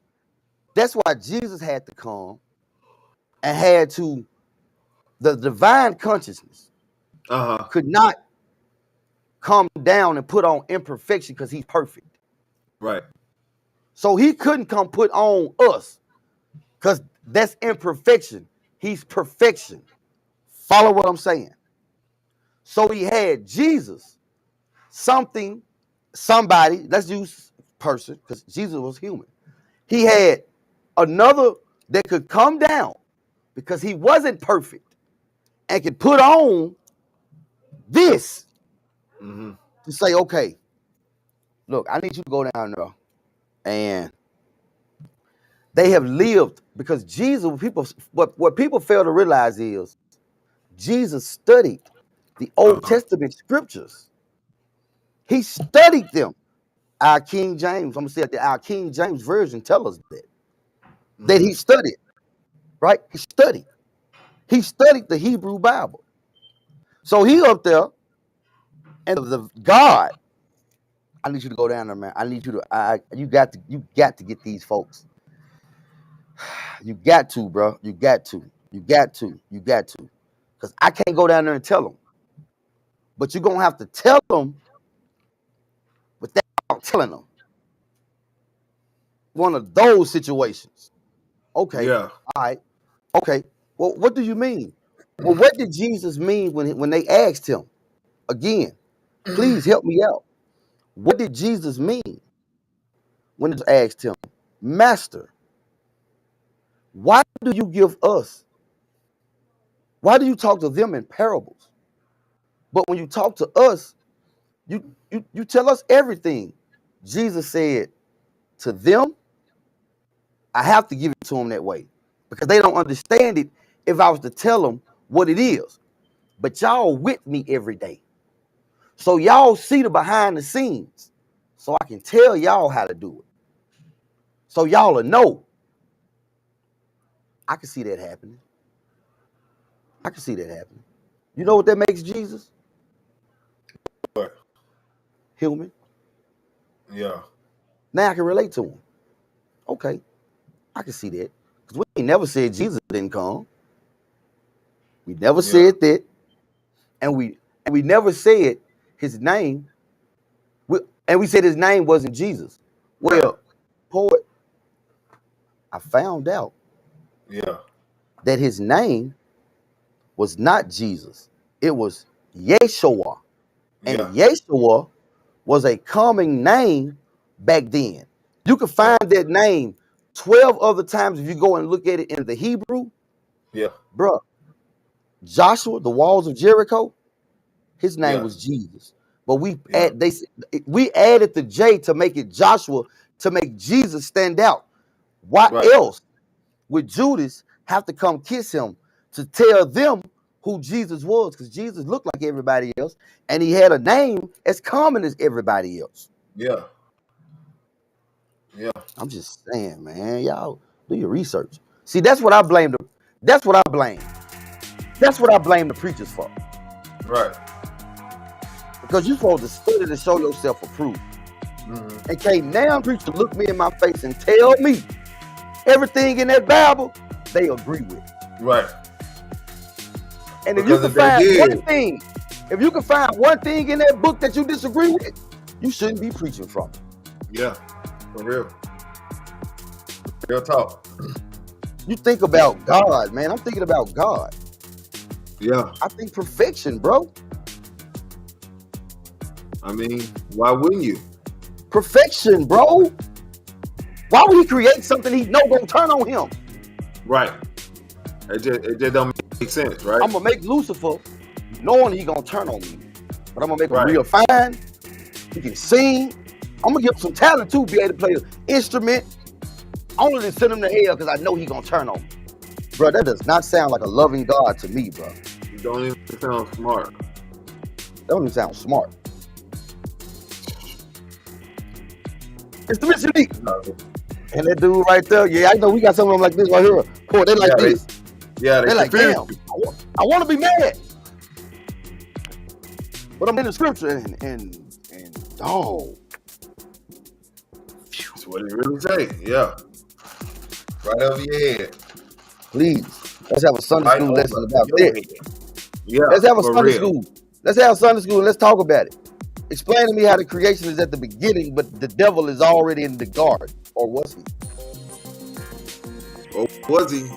that's why Jesus had to come and had to, the divine consciousness could not come down and put on imperfection because he's perfect. Right. So he couldn't come put on us because that's imperfection. He's perfection. Follow what I'm saying? So he had Jesus, somebody, let's use person because Jesus was human. He had another that could come down because he wasn't perfect and could put on this to say, okay, look, I need you to go down there. And they have lived because Jesus, what people fail to realize is Jesus studied the Old Testament scriptures. He studied them. Our King James, I'm gonna say that our King James version tell us that he studied, right? He studied the Hebrew Bible. So he up there, and the God, I need you to go down there, man. I need you to, you got to get these folks. You got to, bro. You got to. Because I can't go down there and tell them. But you're gonna have to tell them without telling them. One of those situations. Okay. Yeah. All right. Okay. Well, what do you mean? Well, what did Jesus mean when they asked him? Again, please help me out. What did Jesus mean when they asked him, Master, why do you give us? Why do you talk to them in parables? But when you talk to us, you tell us everything. Jesus said to them, I have to give it to them that way because they don't understand it if I was to tell them what it is. But y'all with me every day. So y'all see the behind the scenes. So I can tell y'all how to do it. So y'all will know. I can see that happening. You know what that makes Jesus? What? Human. Yeah. Now I can relate to him. Okay. I can see that. Because we ain't never said Jesus didn't come. We never said that. And we never said his name. And we said his name wasn't Jesus. Well, poet, I found out that his name was not Jesus. It was Yeshua. And Yeshua was a common name back then. You can find that name 12 other times if you go and look at it in the Hebrew. Yeah. Bruh. Joshua, the walls of Jericho, his name was Jesus. But we added the J to make it Joshua to make Jesus stand out. Why else would Judas have to come kiss him to tell them who Jesus was? Because Jesus looked like everybody else, and he had a name as common as everybody else. Yeah. Yeah. I'm just saying, man, y'all do your research. See, that's what I blame them. That's what I blame. That's what I blame the preachers for. Right. Because you're supposed to study to show yourself approved. Mm-hmm. And can't now preacher look me in my face and tell me everything in that Bible they agree with. Right. And if you can find one thing, if you can find one thing in that book that you disagree with, you shouldn't be preaching from it. Yeah, for real. Real talk. You think about God, man. I'm thinking about God. Yeah. I think perfection, bro. I mean, why wouldn't you? Perfection, bro. Why would he create something he know gonna turn on him? Right. It just don't make sense, right? I'm gonna make Lucifer knowing he gonna turn on me. But I'm gonna make him real fine. He can sing. I'm gonna give him some talent too, be able to play an instrument. Only to send him to hell because I know he gonna turn on me. Bro, that does not sound like a loving God to me, bro. You don't even sound smart. That don't even sound smart. It's the MrUnique. And that dude right there, yeah, I know we got some of them like this right here. Boy, they like this. They're like, damn, I want to be mad. But I'm in the scripture and dog. That's what it really say, yeah. Right over your head. Please, let's have a Sunday school lesson about that. Yeah, let's have a Sunday school. Let's have Sunday school and let's talk about it. Explain to me how the creation is at the beginning, but the devil is already in the garden. Or was he? Or was he?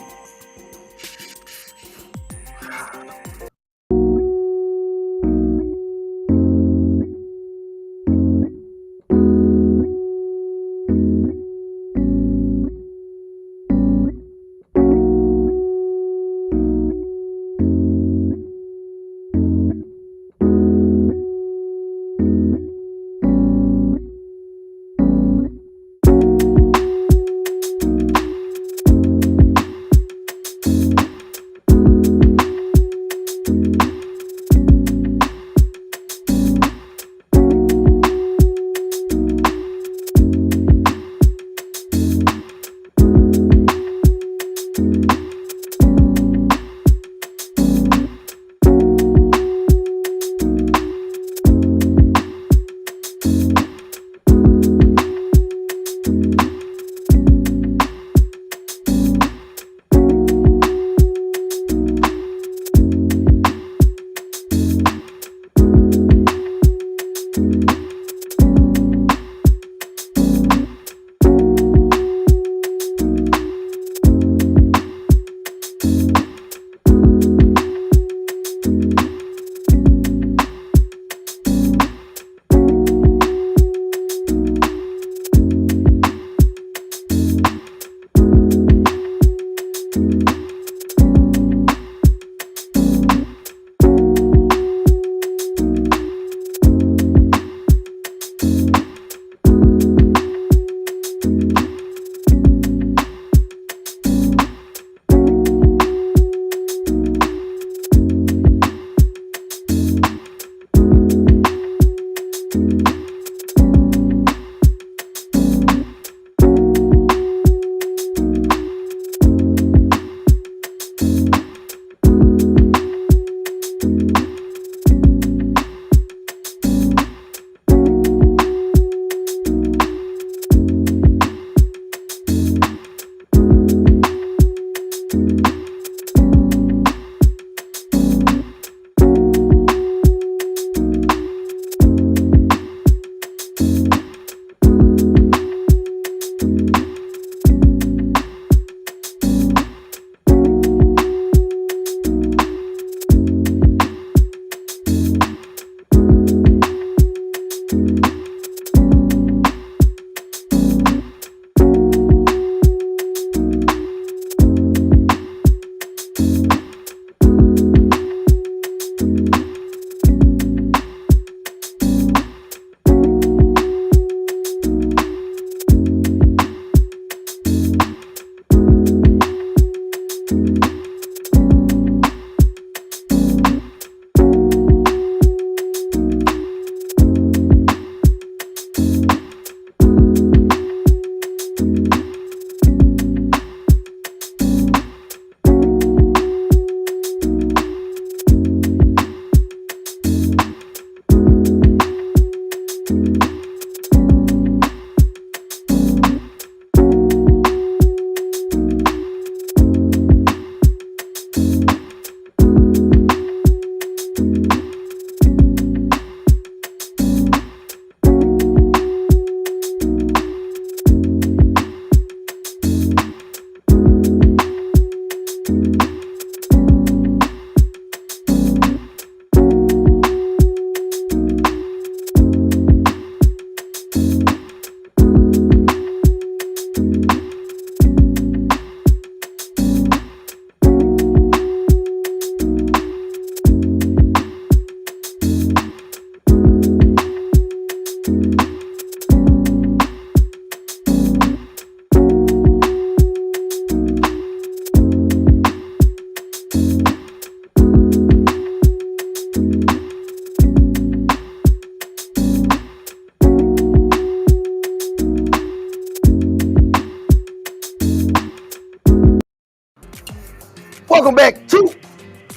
Welcome back to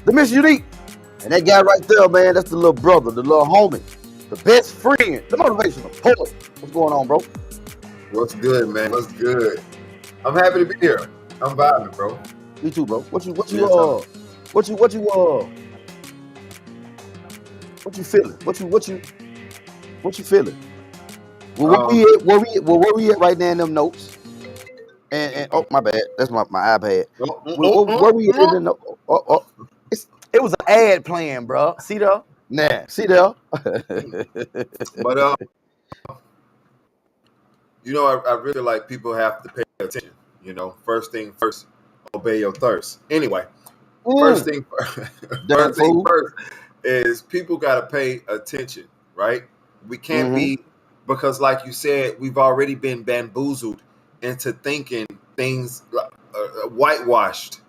the MrUnique. And that guy right there, man, that's the little brother, the little homie, the best friend, the motivational poet. What's going on, bro? What's good, man? What's good? I'm happy to be here. I'm vibing, bro. Me too, bro. What you feeling? What you feeling? Well, where we at right now in them notes? And oh, my bad. That's my iPad. Where we at in the notes? It was an ad playing, bro. See there? Nah, see there. But you know, I really like people have to pay attention. You know, first thing first, obey your thirst. Anyway, first thing first is people got to pay attention, right? We can't be, because like you said, we've already been bamboozled into thinking things whitewashed.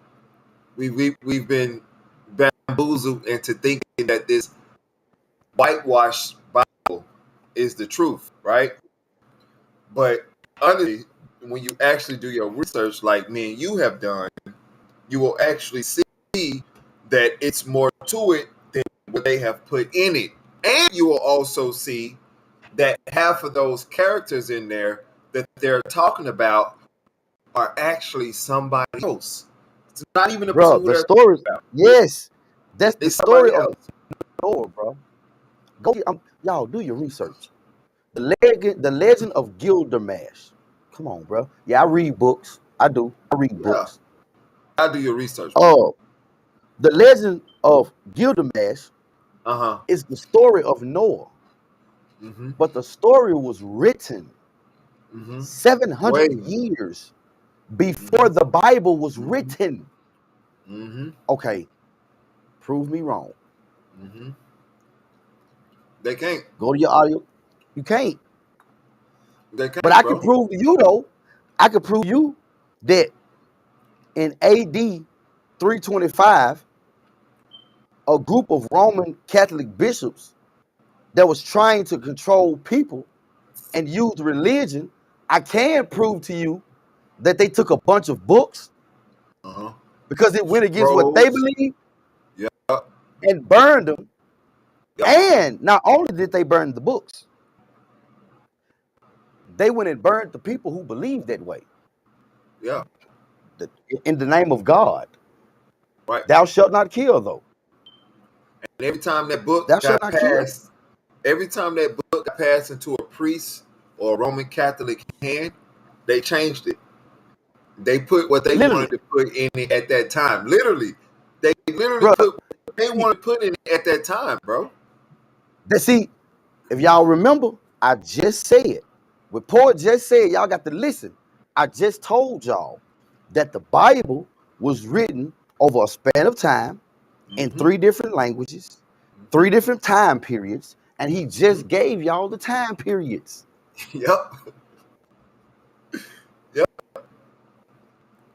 We've been bamboozled into thinking that this whitewashed Bible is the truth, right? But honestly, when you actually do your research, like me and you have done, you will actually see that it's more to it than what they have put in it. And you will also see that half of those characters in there that they're talking about are actually somebody else. It's not even a person the story. Yes, that's the story of Noah, bro. Go, y'all do your research. The Legend of Gilgamesh. Come on, bro. Yeah, I read books. I read books. I do your research. Oh, the Legend of Gilgamesh is the story of Noah, but the story was written 700 years before the Bible was written. Okay, prove me wrong. They can't. Go to your audio. You can't. They can't, but I can prove to you, though. I can prove you that in AD 325, a group of Roman Catholic bishops that was trying to control people and use religion, I can prove to you that they took a bunch of books because it went against what they believe and burned them. And not only did they burn the books, they went and burned the people who believed that way. Yeah. In the name of God. Right. Thou shalt not kill, though. And every time that book got passed, into a priest or a Roman Catholic hand, they changed it. They put what they wanted to put in it at that time. Literally. They literally put what they wanted to put in it at that time, bro. See, if y'all remember, I just said, what Poet just said, y'all got to listen. I just told y'all that the Bible was written over a span of time in 3 different languages, 3 different time periods, and he just gave y'all the time periods. Yep. The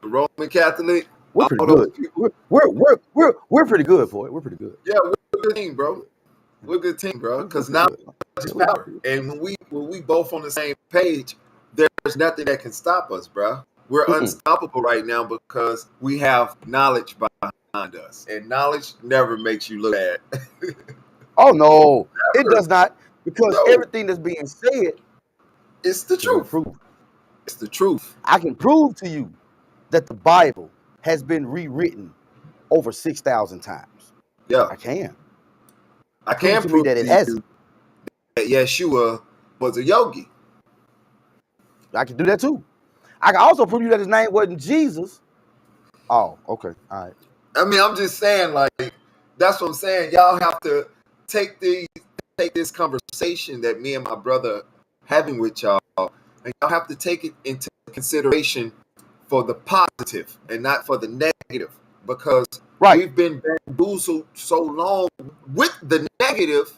Roman Catholic. We're pretty good. We're pretty good for it. We're pretty good. Yeah, we're a good team, bro. We're a good team, bro. Because now it's power. And when we both on the same page, there's there's nothing that can stop us, bro. We're Mm-mm. unstoppable right now because we have knowledge behind us, and knowledge never makes you look bad. Oh no, it does not, because No, everything that's being said it's the can be truth. proved. It's the truth. I can prove to you that the Bible has been rewritten over 6,000 times. Yeah, I can. I Prove can to me prove that it to hasn't. you that Yeshua was a yogi. I can do that too. I can also prove you that his name wasn't Jesus. Oh, okay. All right. I mean, I'm just saying, like, that's what I'm saying. Y'all have to take this conversation that me and my brother having with y'all, and y'all have to take it into consideration for the positive and not for the negative, because Right. we've been bamboozled so long with the negative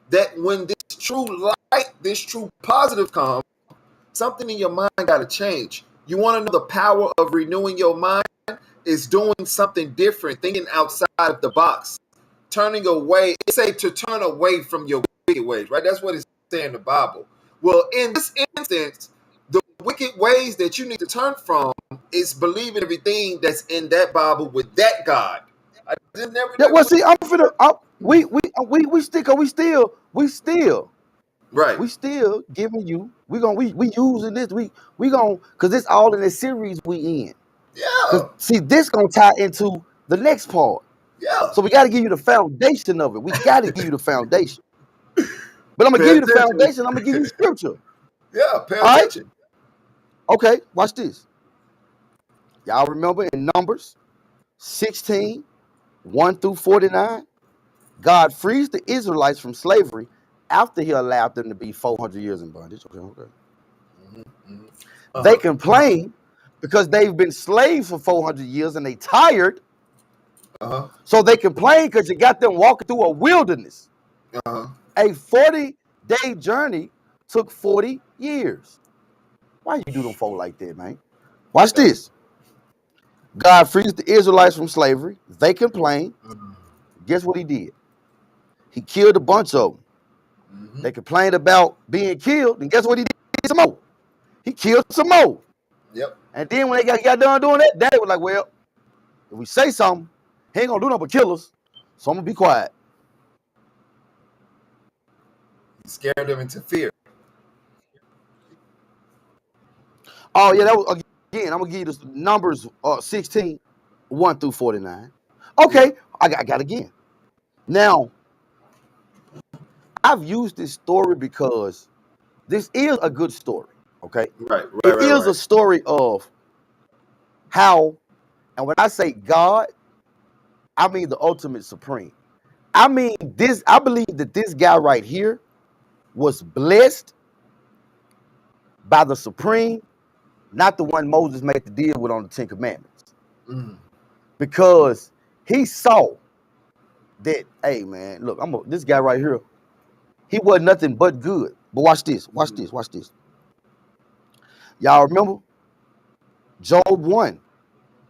that when this true light, this true positive comes, something in your mind got to change. You want to know the power of renewing your mind? Is doing something different, thinking outside of the box, turning away. It say to turn away from your wicked ways, right? That's what it's saying in the Bible. Well, in this instance, the wicked ways that you need to turn from is believing everything that's in that Bible with that God. I didn't never. Yeah, well, see, I'm finna. We still giving you. We using this. We gonna, cause it's all in the series we in. Cause Yeah, see, this gonna tie into the next part. yeah. So we got to give you the foundation of it. We got to give you the foundation. But I'm gonna Pay give you the attention. foundation. I'm gonna give you scripture. Yeah, pay All right. attention. Okay. Watch this. Y'all remember in Numbers 16, 1 through 49, God frees the Israelites from slavery after he allowed them to be 400 years in bondage. Okay. They complain because they've been slaves for 400 years and they tired. So they complain because you got them walking through a wilderness. A 40-day journey took 40 years. Why you do them folk like that, man? Watch this. God frees the Israelites from slavery. They complain. Guess what he did? He killed a bunch of them. They complained about being killed, and guess what he did? Some more. He killed some more. Yep. And then when they got done doing that, Daddy was like, well, if we say something, he ain't gonna do nothing but kill us. So I'm gonna be quiet. He scared them into fear. Oh, yeah, that was, again, I'm gonna give you this Numbers 16, 1 through 49. Okay, I got again. Now, I've used this story because this is a good story, okay? Right. It is a story of how, and when I say God, I mean the ultimate supreme. I mean this, I believe that this guy right here was blessed by the supreme, not the one Moses made the deal with on the 10 Commandments. Because he saw that, hey man, look, this guy right here, he wasn't nothing but good. But watch this. Y'all remember Job 1?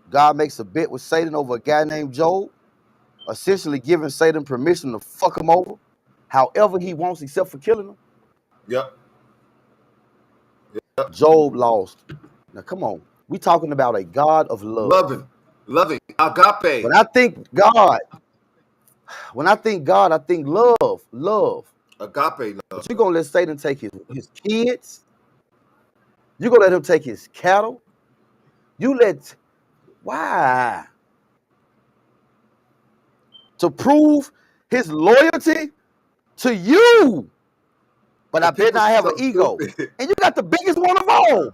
God makes a bet with Satan over a guy named Job, essentially giving Satan permission to fuck him over however he wants except for killing him. Yep. Job lost. Now come on. We talking about a God of love. Loving. Agape. When I think God, I think love. Agape love. But you're gonna let Satan take his kids. You're gonna let him take his cattle. Why? To prove his loyalty to you. But I bet I have an ego. And you got the biggest one of all.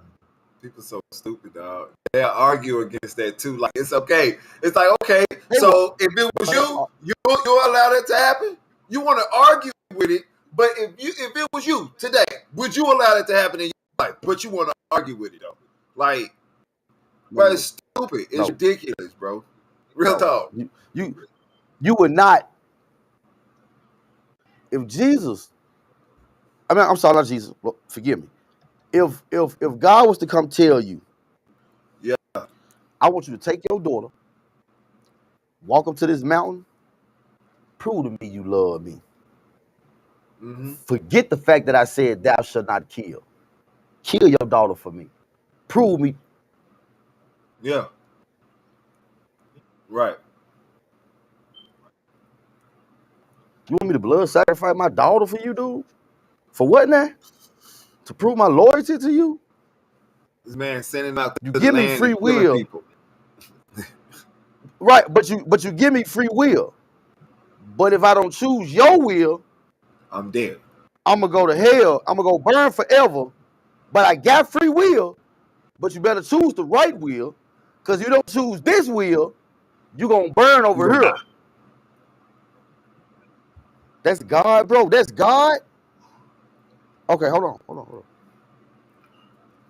People so stupid, dog. They'll argue against that too. Like, it's okay. It's like, okay, so if it was you allow that to happen? You want to argue with it, but if it was you today, would you allow that to happen in your life? But you want to argue with it though. Like, bro, it's stupid. It's ridiculous, bro. Real talk. You would not. If Jesus, I'm sorry, not Jesus. Forgive me. If God was to come tell you, yeah, I want you to take your daughter, walk up to this mountain, prove to me you love me. Forget the fact that I said thou shalt not kill. kill your daughter for me. Prove me. Yeah. Right. You want me to blood sacrifice my daughter for you, dude? For what now? To prove my loyalty to you? This man sending out You to the give me land free and killing will. people. Right, but you give me free will. But if I don't choose your will, I'm dead. I'm gonna go to hell. I'm gonna go burn forever. But I got free will. But you better choose the right will, because you don't choose this will, you gonna burn over You gonna here. die. That's God, bro. That's God. Okay, hold on.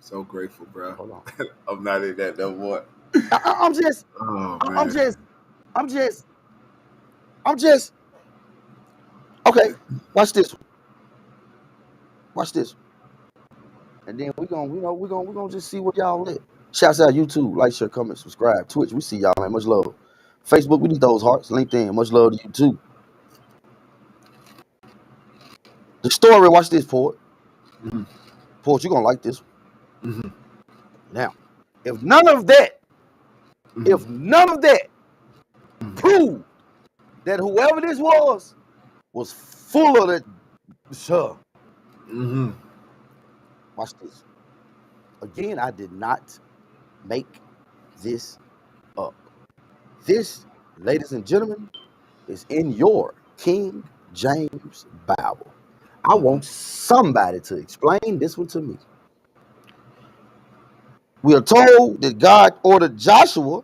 So grateful, bro. Hold on. I'm not in that no more. I'm just. Oh I'm man. just. Okay, watch this. Watch this. And then we're gonna just see what y'all lit. Shouts out YouTube, like, share, comment, subscribe. Twitch, we see y'all, man. Much love. Facebook, we need those hearts. LinkedIn, much love to you too. The story, watch this, Port. Mm-hmm. Port, you're gonna like this. Mm-hmm. Now, if none of that proved that whoever this was full of that, sure. Mm-hmm. Watch this. Again, I did not make this up. This, ladies and gentlemen, is in your King James Bible. I want somebody to explain this one to me. We are told that God ordered Joshua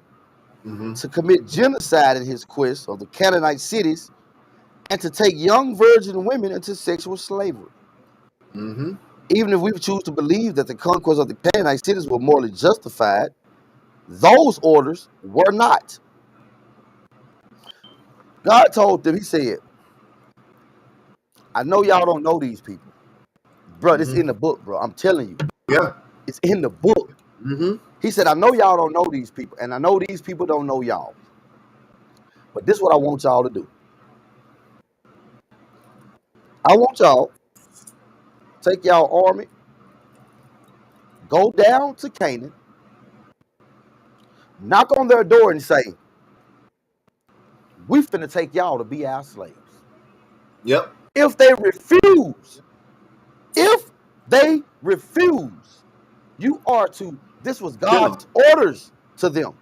to commit genocide in his quest of the Canaanite cities and to take young virgin women into sexual slavery. Mm-hmm. Even if we choose to believe that the conquest of the Canaanite cities were morally justified, those orders were not. God told them, he said, I know y'all don't know these people. Bro, it's in the book, bro. I'm telling you. Yeah. It's in the book. Mm-hmm. He said, I know y'all don't know these people, and I know these people don't know y'all. But this is what I want y'all to do. I want y'all to take y'all army, go down to Canaan, knock on their door and say, we finna take y'all to be our slaves. Yep. If they refuse, you are to, this was God's orders to them.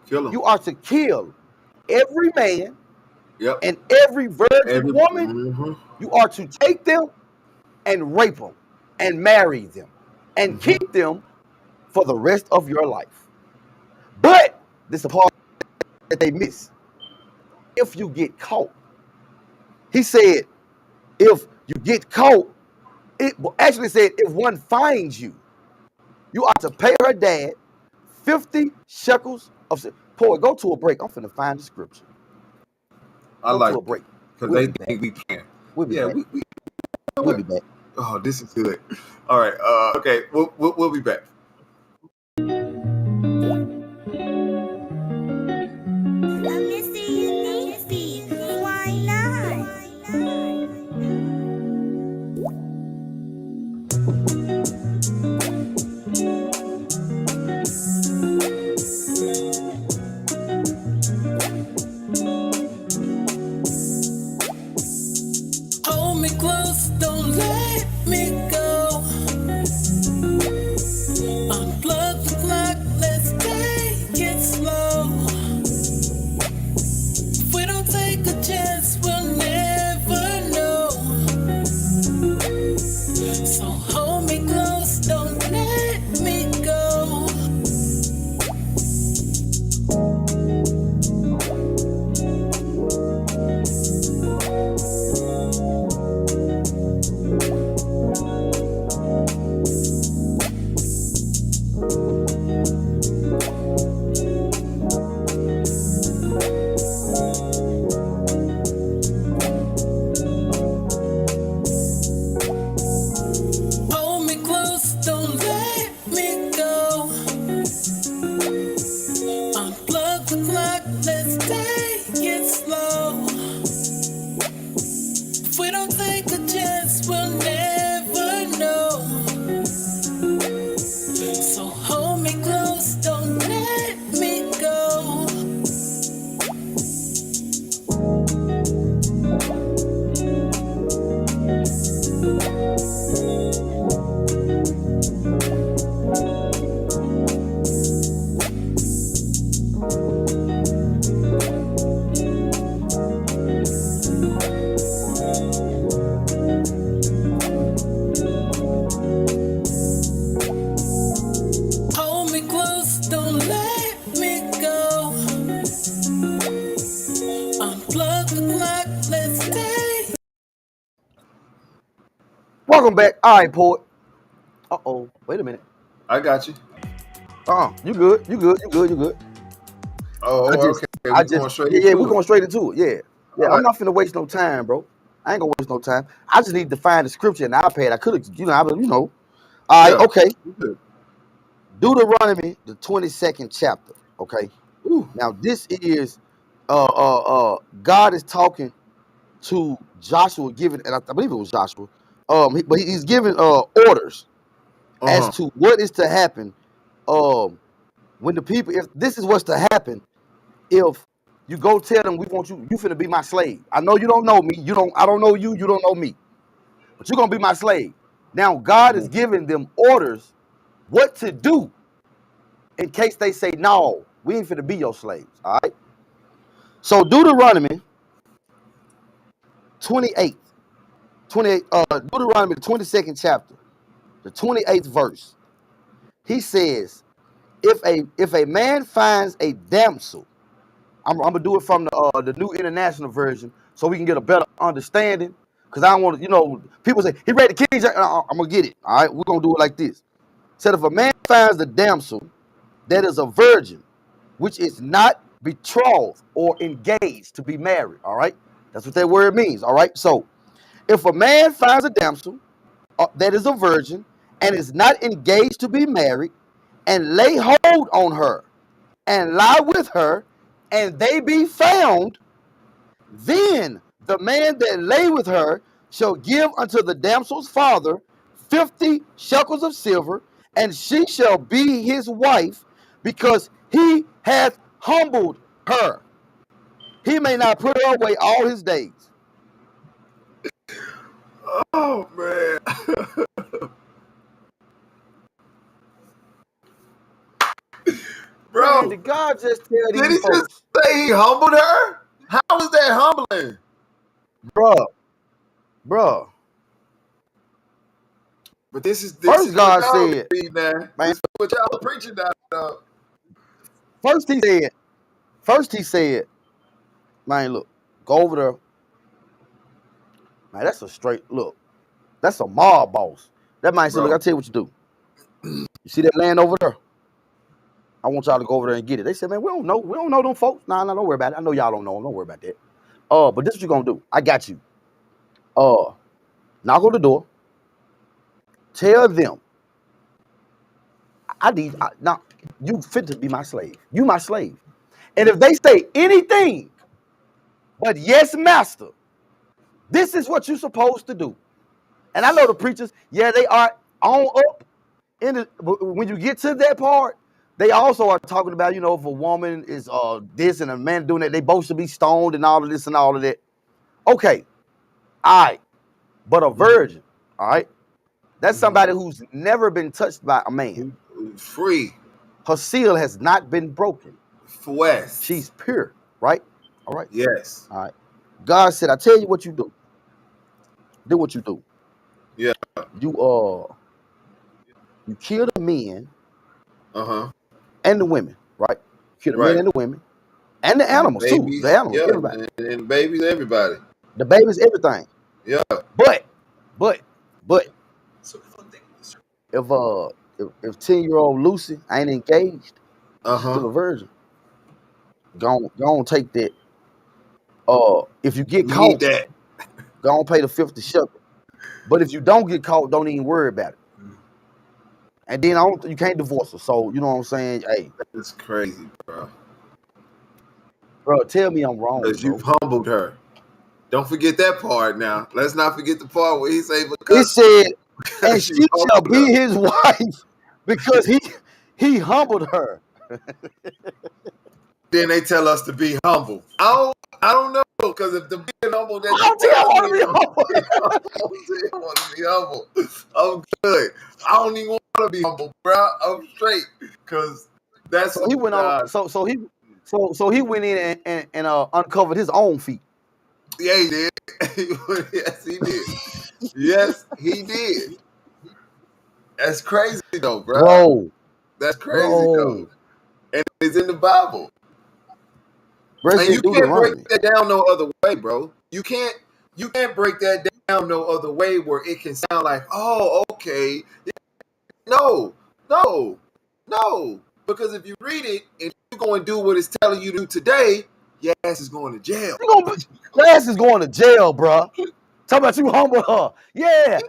Kill them. You are to kill every man and every virgin woman. Mm-hmm. You are to take them and rape them and marry them and keep them for the rest of your life. But this is the part that they miss. If you get caught, he said, if you get caught, it actually said, if one finds you, you are to pay her dad 50 shekels of silver. Boy, go to a break. I'm finna find the scripture. I like to a break. Because they think we can. We'll be back. We'll be back. Oh, this is good. All right. Okay. We'll be back. Hold me close, don't let me go. Welcome back. All right, poet. Wait a minute. I got you. You good. You good. Oh, okay. We're going straight into it. Yeah. All I'm right. not finna waste no time, bro. I ain't gonna waste no time. I just need to find the scripture in the iPad. I could have, All right, Yeah. okay. Deuteronomy, the 22nd chapter. Okay. Now this is God is talking to Joshua, giving, and I believe it was Joshua. But he's giving orders as to what is to happen. When the people, if this is what's to happen, if you go tell them we want you finna be my slave. I know you don't know me. I don't know you. You don't know me. But you're gonna be my slave. Now God is giving them orders what to do in case they say no, we ain't finna be your slaves. All right. So Deuteronomy 28, Deuteronomy the 22nd chapter, the 28th verse. He says, if a man finds a damsel, I'm gonna do it from the New International Version so we can get a better understanding. Because I don't want to, people say he read the King James. I'm gonna get it. All right, we're gonna do it like this. Said if a man finds a damsel that is a virgin, which is not betrothed or engaged to be married. All right, that's what that word means. All right, so if a man finds a damsel that is a virgin and is not engaged to be married, and lay hold on her and lie with her, and they be found, then the man that lay with her shall give unto the damsel's father 50 shekels of silver, and she shall be his wife, because he hath humbled her. He may not put her away all his days. Oh man. Bro, man, did God just tell did he these folks? just say he humbled her? How is that humbling? Bruh. But this is First God what y'all said, read, man. This is what y'all preaching now. First he said, man, look, go over there. Man, that's a straight look. That's a mob boss. That man said, look, I'll tell you what you do. You see that land over there? I want y'all to go over there and get it. They said, man, we don't know them folks. Nah, don't worry about it. I know y'all don't know them. Don't worry about that. But this is what you're gonna do. I got you. Knock on the door. Tell them, now you fit to be my slave. You my slave. And if they say anything but yes, master, this is what you're supposed to do. And I know the preachers, yeah, they are on up. When you get to that part, they also are talking about, if a woman is this and a man doing that, they both should be stoned and all of this and all of that. Okay, all right. But a virgin, all right, that's somebody who's never been touched by a man. Free. Her seal has not been broken. West. She's pure, right? All right. Yes. All right. God said, I tell you what you do. Do what you do. Yeah. You kill the men and the women, right? Kill the men and the women. And the animals too. The animals, everybody. And babies, everybody. The babies, everything. Yeah. But if 10-year-old Lucy ain't engaged, she's still a virgin. Go on, take that. If you get caught, go on, pay the 50 shekel. But if you don't get caught, don't even worry about it. And then you can't divorce her. So you know what I'm saying? Hey, that's crazy, bro. Bro, tell me I'm wrong. Because you've humbled her. Don't forget that part now. Let's not forget the part where he said, because he said, and she shall be his wife because he humbled her. Then they tell us to be humble. I don't know, because if the being humble, I don't think I want to be humble. I don't want to be humble. I'm good. I don't even want to be humble, bro. I'm straight, because that's so he went on. So he went in and uncovered his own feet. Yeah, he did. Yes, he did. Yes, he did. That's crazy though, bro. That's crazy though. And it's in the Bible. Bro, and you can't break that down no other way, bro. You can't break that down no other way where it can sound like, oh, okay. No. Because if you read it and you go and do what it's telling you to do today, your ass is going to jail. Your ass is going to jail, bro. Talk about you humble her. Yeah.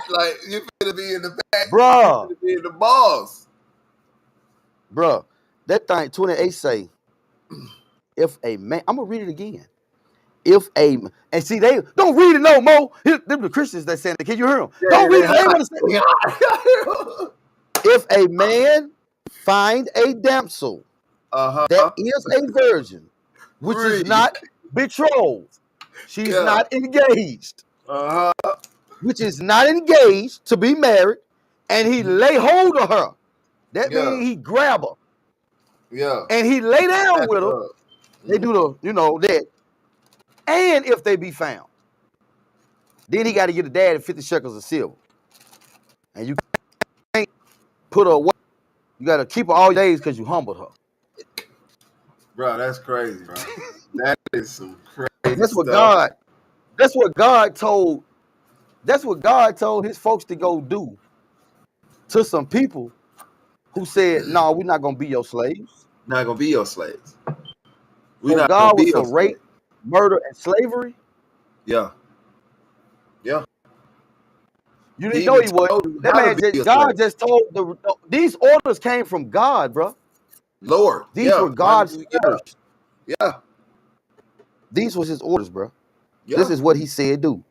Like, you finna be in the back. Bro. You finna be in the boss. Bro, that thing 28 say, if a man, I'm going to read it again. And see, they don't read it no more. Them the Christians that saying it. Can you hear them? Yeah, don't read it. They want to say if a man find a damsel that is a virgin, which is not betrothed, she's not engaged, which is not engaged to be married, and he lay hold of her, that means he grab her, and he lay down with her. They do that. And if they be found, then he got to get a dad 50 shekels of silver. And you can't put her away. You got to keep her all your days because you humbled her. Bro, that's crazy, bro. That is some crazy That's what stuff. God told his folks to go do to some people who said, no, we're not going to be your slaves. Not going to be your slaves. So God was for rape, murder, and slavery. Yeah. You didn't know he was. That man God just told these orders came from God, bro. Lord. These were God's orders. Yeah. These was his orders, bro. This is what he said do.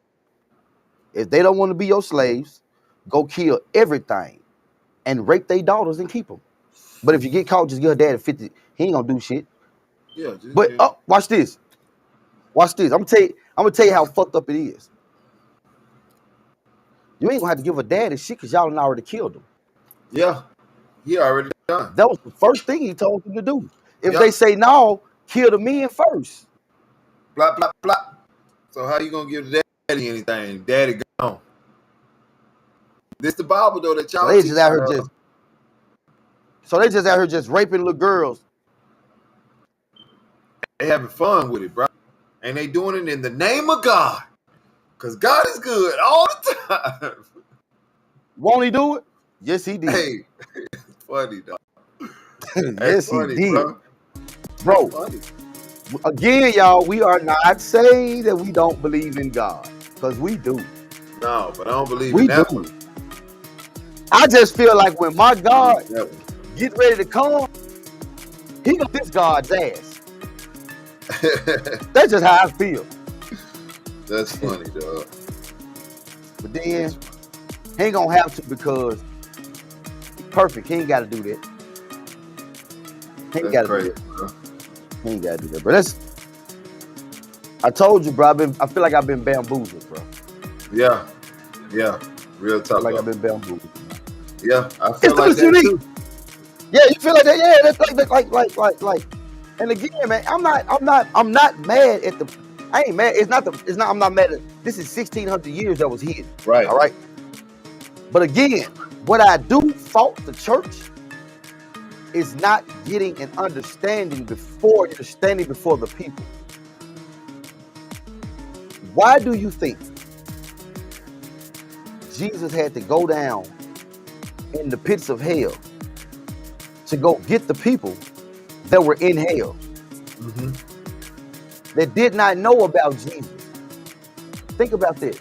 If they don't want to be your slaves, go kill everything and rape their daughters and keep them. But if you get caught, just give her dad a 50. He ain't gonna do shit. Yeah. But watch this. I'm gonna tell you how fucked up it is. You ain't gonna have to give a dad his shit because y'all done already killed him. Yeah. He already done. That was the first thing he told them to do. If they say no, kill the men first. Blah, blah, blah. So how you gonna give daddy anything? Daddy gone. This the Bible though that y'all So they just out here just raping little girls. They having fun with it, bro. And they doing it in the name of God. Because God is good all the time. Won't he do it? Yes, he did. Hey, it's funny, dog. Yes, funny, he did. Bro. Again, y'all, we are not saying that we don't believe in God. Because we do. No, but I don't believe in that one. I just feel like when my God get ready to come, he gonna diss God's ass. That's just how I feel. That's funny, dog. But then he ain't gonna have to because he's perfect. He ain't gotta do that. He ain't gotta do that. Bro. He ain't gotta do that. But I told you, bro, I feel like I've been bamboozled, bro. Yeah. Real talk. I've been bamboozled. Yeah, I feel like that too. Yeah, you feel like that? Yeah, that's like. And again, man, I'm not mad at the. I ain't mad. I'm not mad at. This is 1,600 years that was hidden. Right. All right. But again, what I do fault the church is not getting an understanding before you're standing before the people. Why do you think Jesus had to go down in the pits of hell to go get the people that were in hell, that did not know about Jesus? Think about that.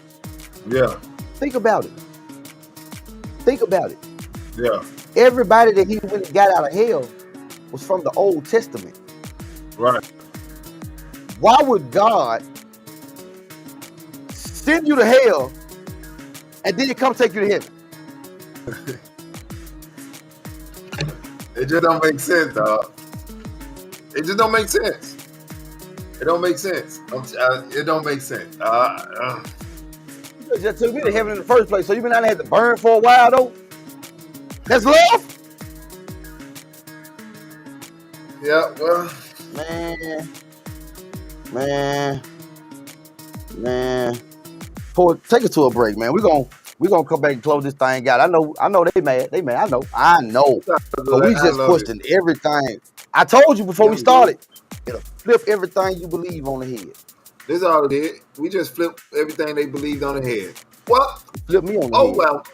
Yeah. Think about it. Yeah. Everybody that he really got out of hell was from the Old Testament. Right. Why would God send you to hell and then come take you to heaven? It just don't make sense, dog. It just don't make sense. It don't make sense. It don't make sense. You just took me to heaven in the first place, so you been out there had to burn for a while, though? That's love? Yeah, well. Man. Take it to a break, man. We're gonna come back and close this thing out. I know they mad. I know. But we just questioned everything. I told you before we started, it'll flip everything you believe on the head. This all it did. We just flipped everything they believed on the head. Well, Flip me on the oh head. well.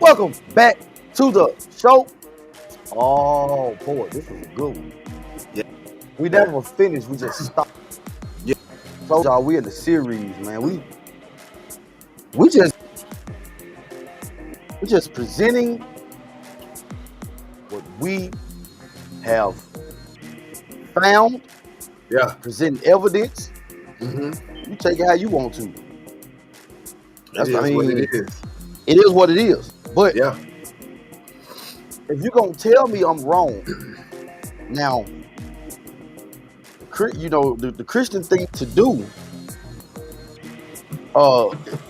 Welcome back to the show. Oh boy, this was a good one. Yeah. We never finished, we just stopped. Yeah. So y'all, we in the series, man. We just presenting what we have found. Yeah. Presenting evidence. Mm-hmm. You take it how you want to. That's what it is. It is what it is. But yeah, if you're gonna tell me I'm wrong, now, you know, the Christian thing to do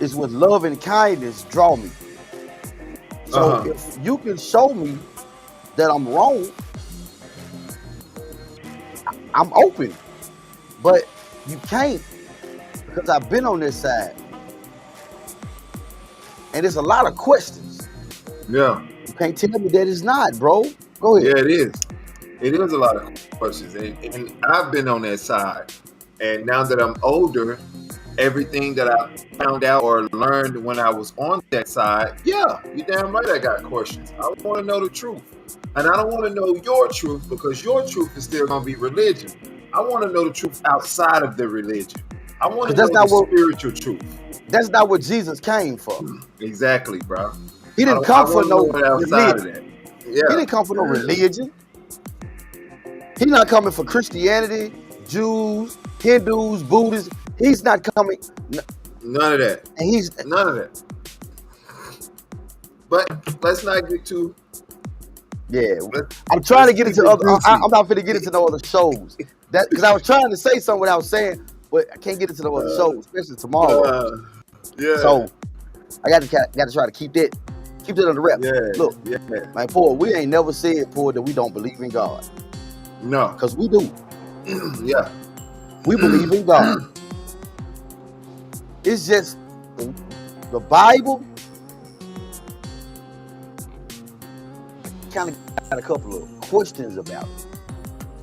is with love and kindness draw me. So if you can show me that I'm wrong, I'm open. But you can't, because I've been on this side. And there's a lot of questions. Yeah. You can't tell me that it's not, bro. Go ahead. Yeah, it is. It is a lot of questions. And I've been on that side. And now that I'm older, everything that I found out or learned when I was on that side, yeah, you're damn right I got questions. I want to know the truth. And I don't want to know your truth because your truth is still going to be religion. I want to know the truth outside of the religion. I want to know the spiritual truth. That's not what Jesus came for. Exactly, bro. He didn't come for no outside of that. Yeah. He didn't come for no religion. He's not coming for Christianity, Jews, Hindus, Buddhists. He's not coming. None of that. And he's none of that. But let's not get too. Yeah, I'm trying to get into other. I'm not going to get into no other shows. That because I was trying to say something what I was saying, but I can't get into no other shows, especially tomorrow. Yeah. So I got to try to keep that on the rep. Yeah. Look, yeah. man, Paul, we ain't never said, Paul, that we don't believe in God. No, because we do. Yeah, we believe in God. It's just the Bible kind of got a couple of questions about it.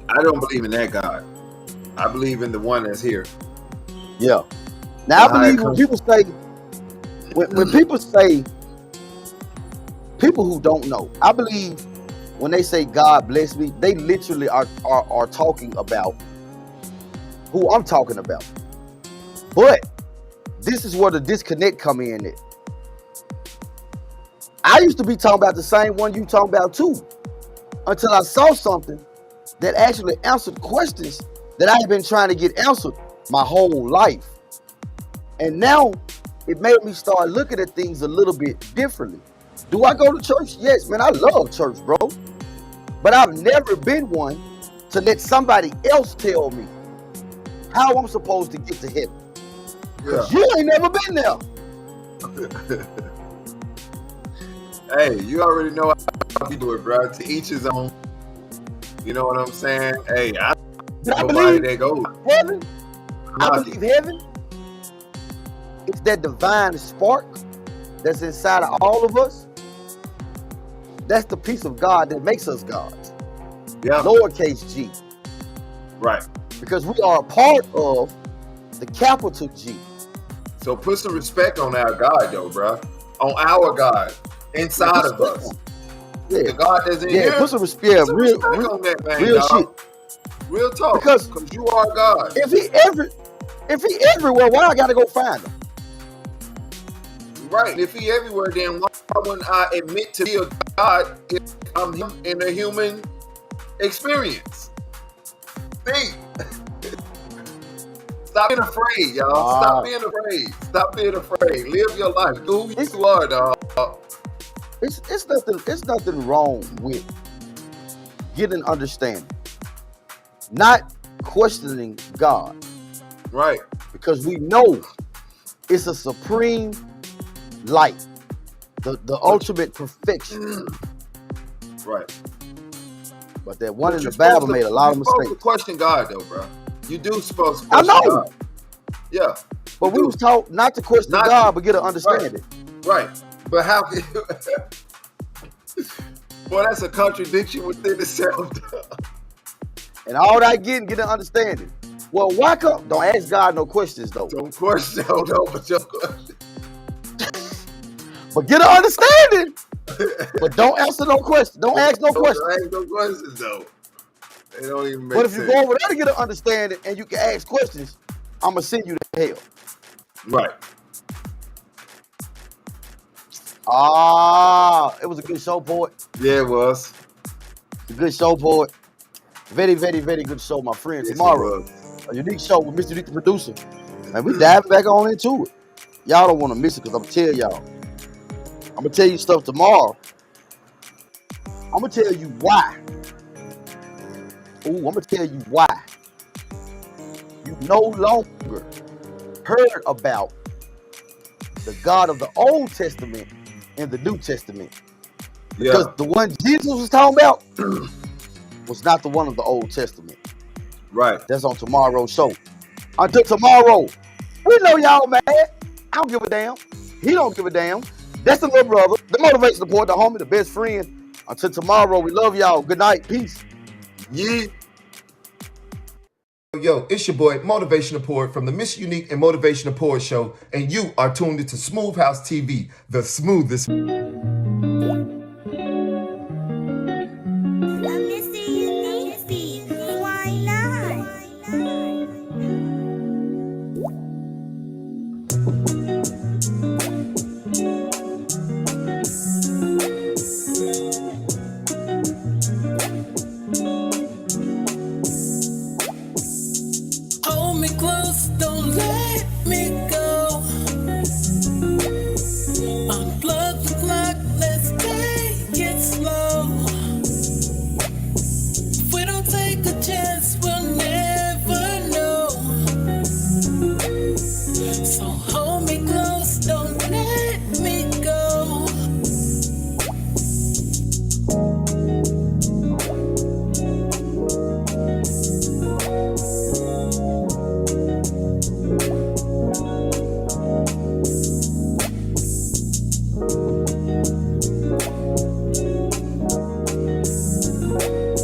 I don't believe in that God. I believe in the one that's here. Yeah. Now I believe when people say, when people say, people who don't know, I believe when they say God bless me, they literally are talking about who I'm talking about. But this is where the disconnect come in at. I used to be talking about the same one you talking about too, until I saw something that actually answered questions that I have been trying to get answered my whole life. And now it made me start looking at things a little bit differently. Do I go to church? Yes, man, I love church, bro. But I've never been one to let somebody else tell me how I'm supposed to get to heaven. Because you ain't never been there. Hey, you already know how we do it, bro. To each his own. You know what I'm saying? Hey, I believe that goes. Heaven. I believe heaven. It's that divine spark that's inside of all of us. That's the peace of God that makes us gods. Yeah. Lowercase g. Right. Because we are a part of the capital G. So put some respect on our God, though, bro. On our God. Inside of us. Yeah. The God that's in here. Put some respect. Real on that, man, real dog. shit. Real talk. Because you are God. If he everywhere, why I gotta go find him? Right. If he everywhere, then why wouldn't I admit to be a God if I'm in a human experience? See? Stop being afraid, y'all. Stop being afraid. Stop being afraid. Live your life. Do who you are, dog. It's nothing wrong with getting understanding. Not questioning God. Right. Because we know it's a supreme light. The ultimate perfection. Right. But that one in the Bible made a lot of mistakes. You're supposed to question God, though, bro. You do supposed to question God. Yeah. But we was taught not to question God, but get an understanding. Right. But how can you... Boy, that's a contradiction within itself. And all that get an understanding. Well, why come? Don't ask God no questions, though. Don't question, but your question. But get an understanding. But don't answer no questions. Don't ask no questions. Don't ask no questions, though. They don't even make But if sense. you go over there to get an understanding and you can ask questions, I'm going to send you to hell. Right. It was a good show, boy. Yeah, it was. A good show, boy. Very, very, very good show, my friend. Yes, tomorrow, a unique show with MrUnique ThaProducer. And we diving back on into it. Y'all don't want to miss it because I'm going to tell y'all. I'm going to tell you stuff tomorrow. I'm going to tell you why. I'm going to tell you why. You no longer heard about the God of the Old Testament and the New Testament. Because the one Jesus was talking about was not the one of the Old Testament. Right. That's on tomorrow's show. Until tomorrow, we know y'all mad. I don't give a damn. He don't give a damn. That's the little brother, the motivation support, the homie, the best friend. Until tomorrow, we love y'all. Good night. Peace. Yeah. Yo, it's your boy, Motivational Poet from the MrUnique and Motivational Poet Show, and you are tuned into SmooveHouseTV, the smoothest. Hold me close, don't let me go.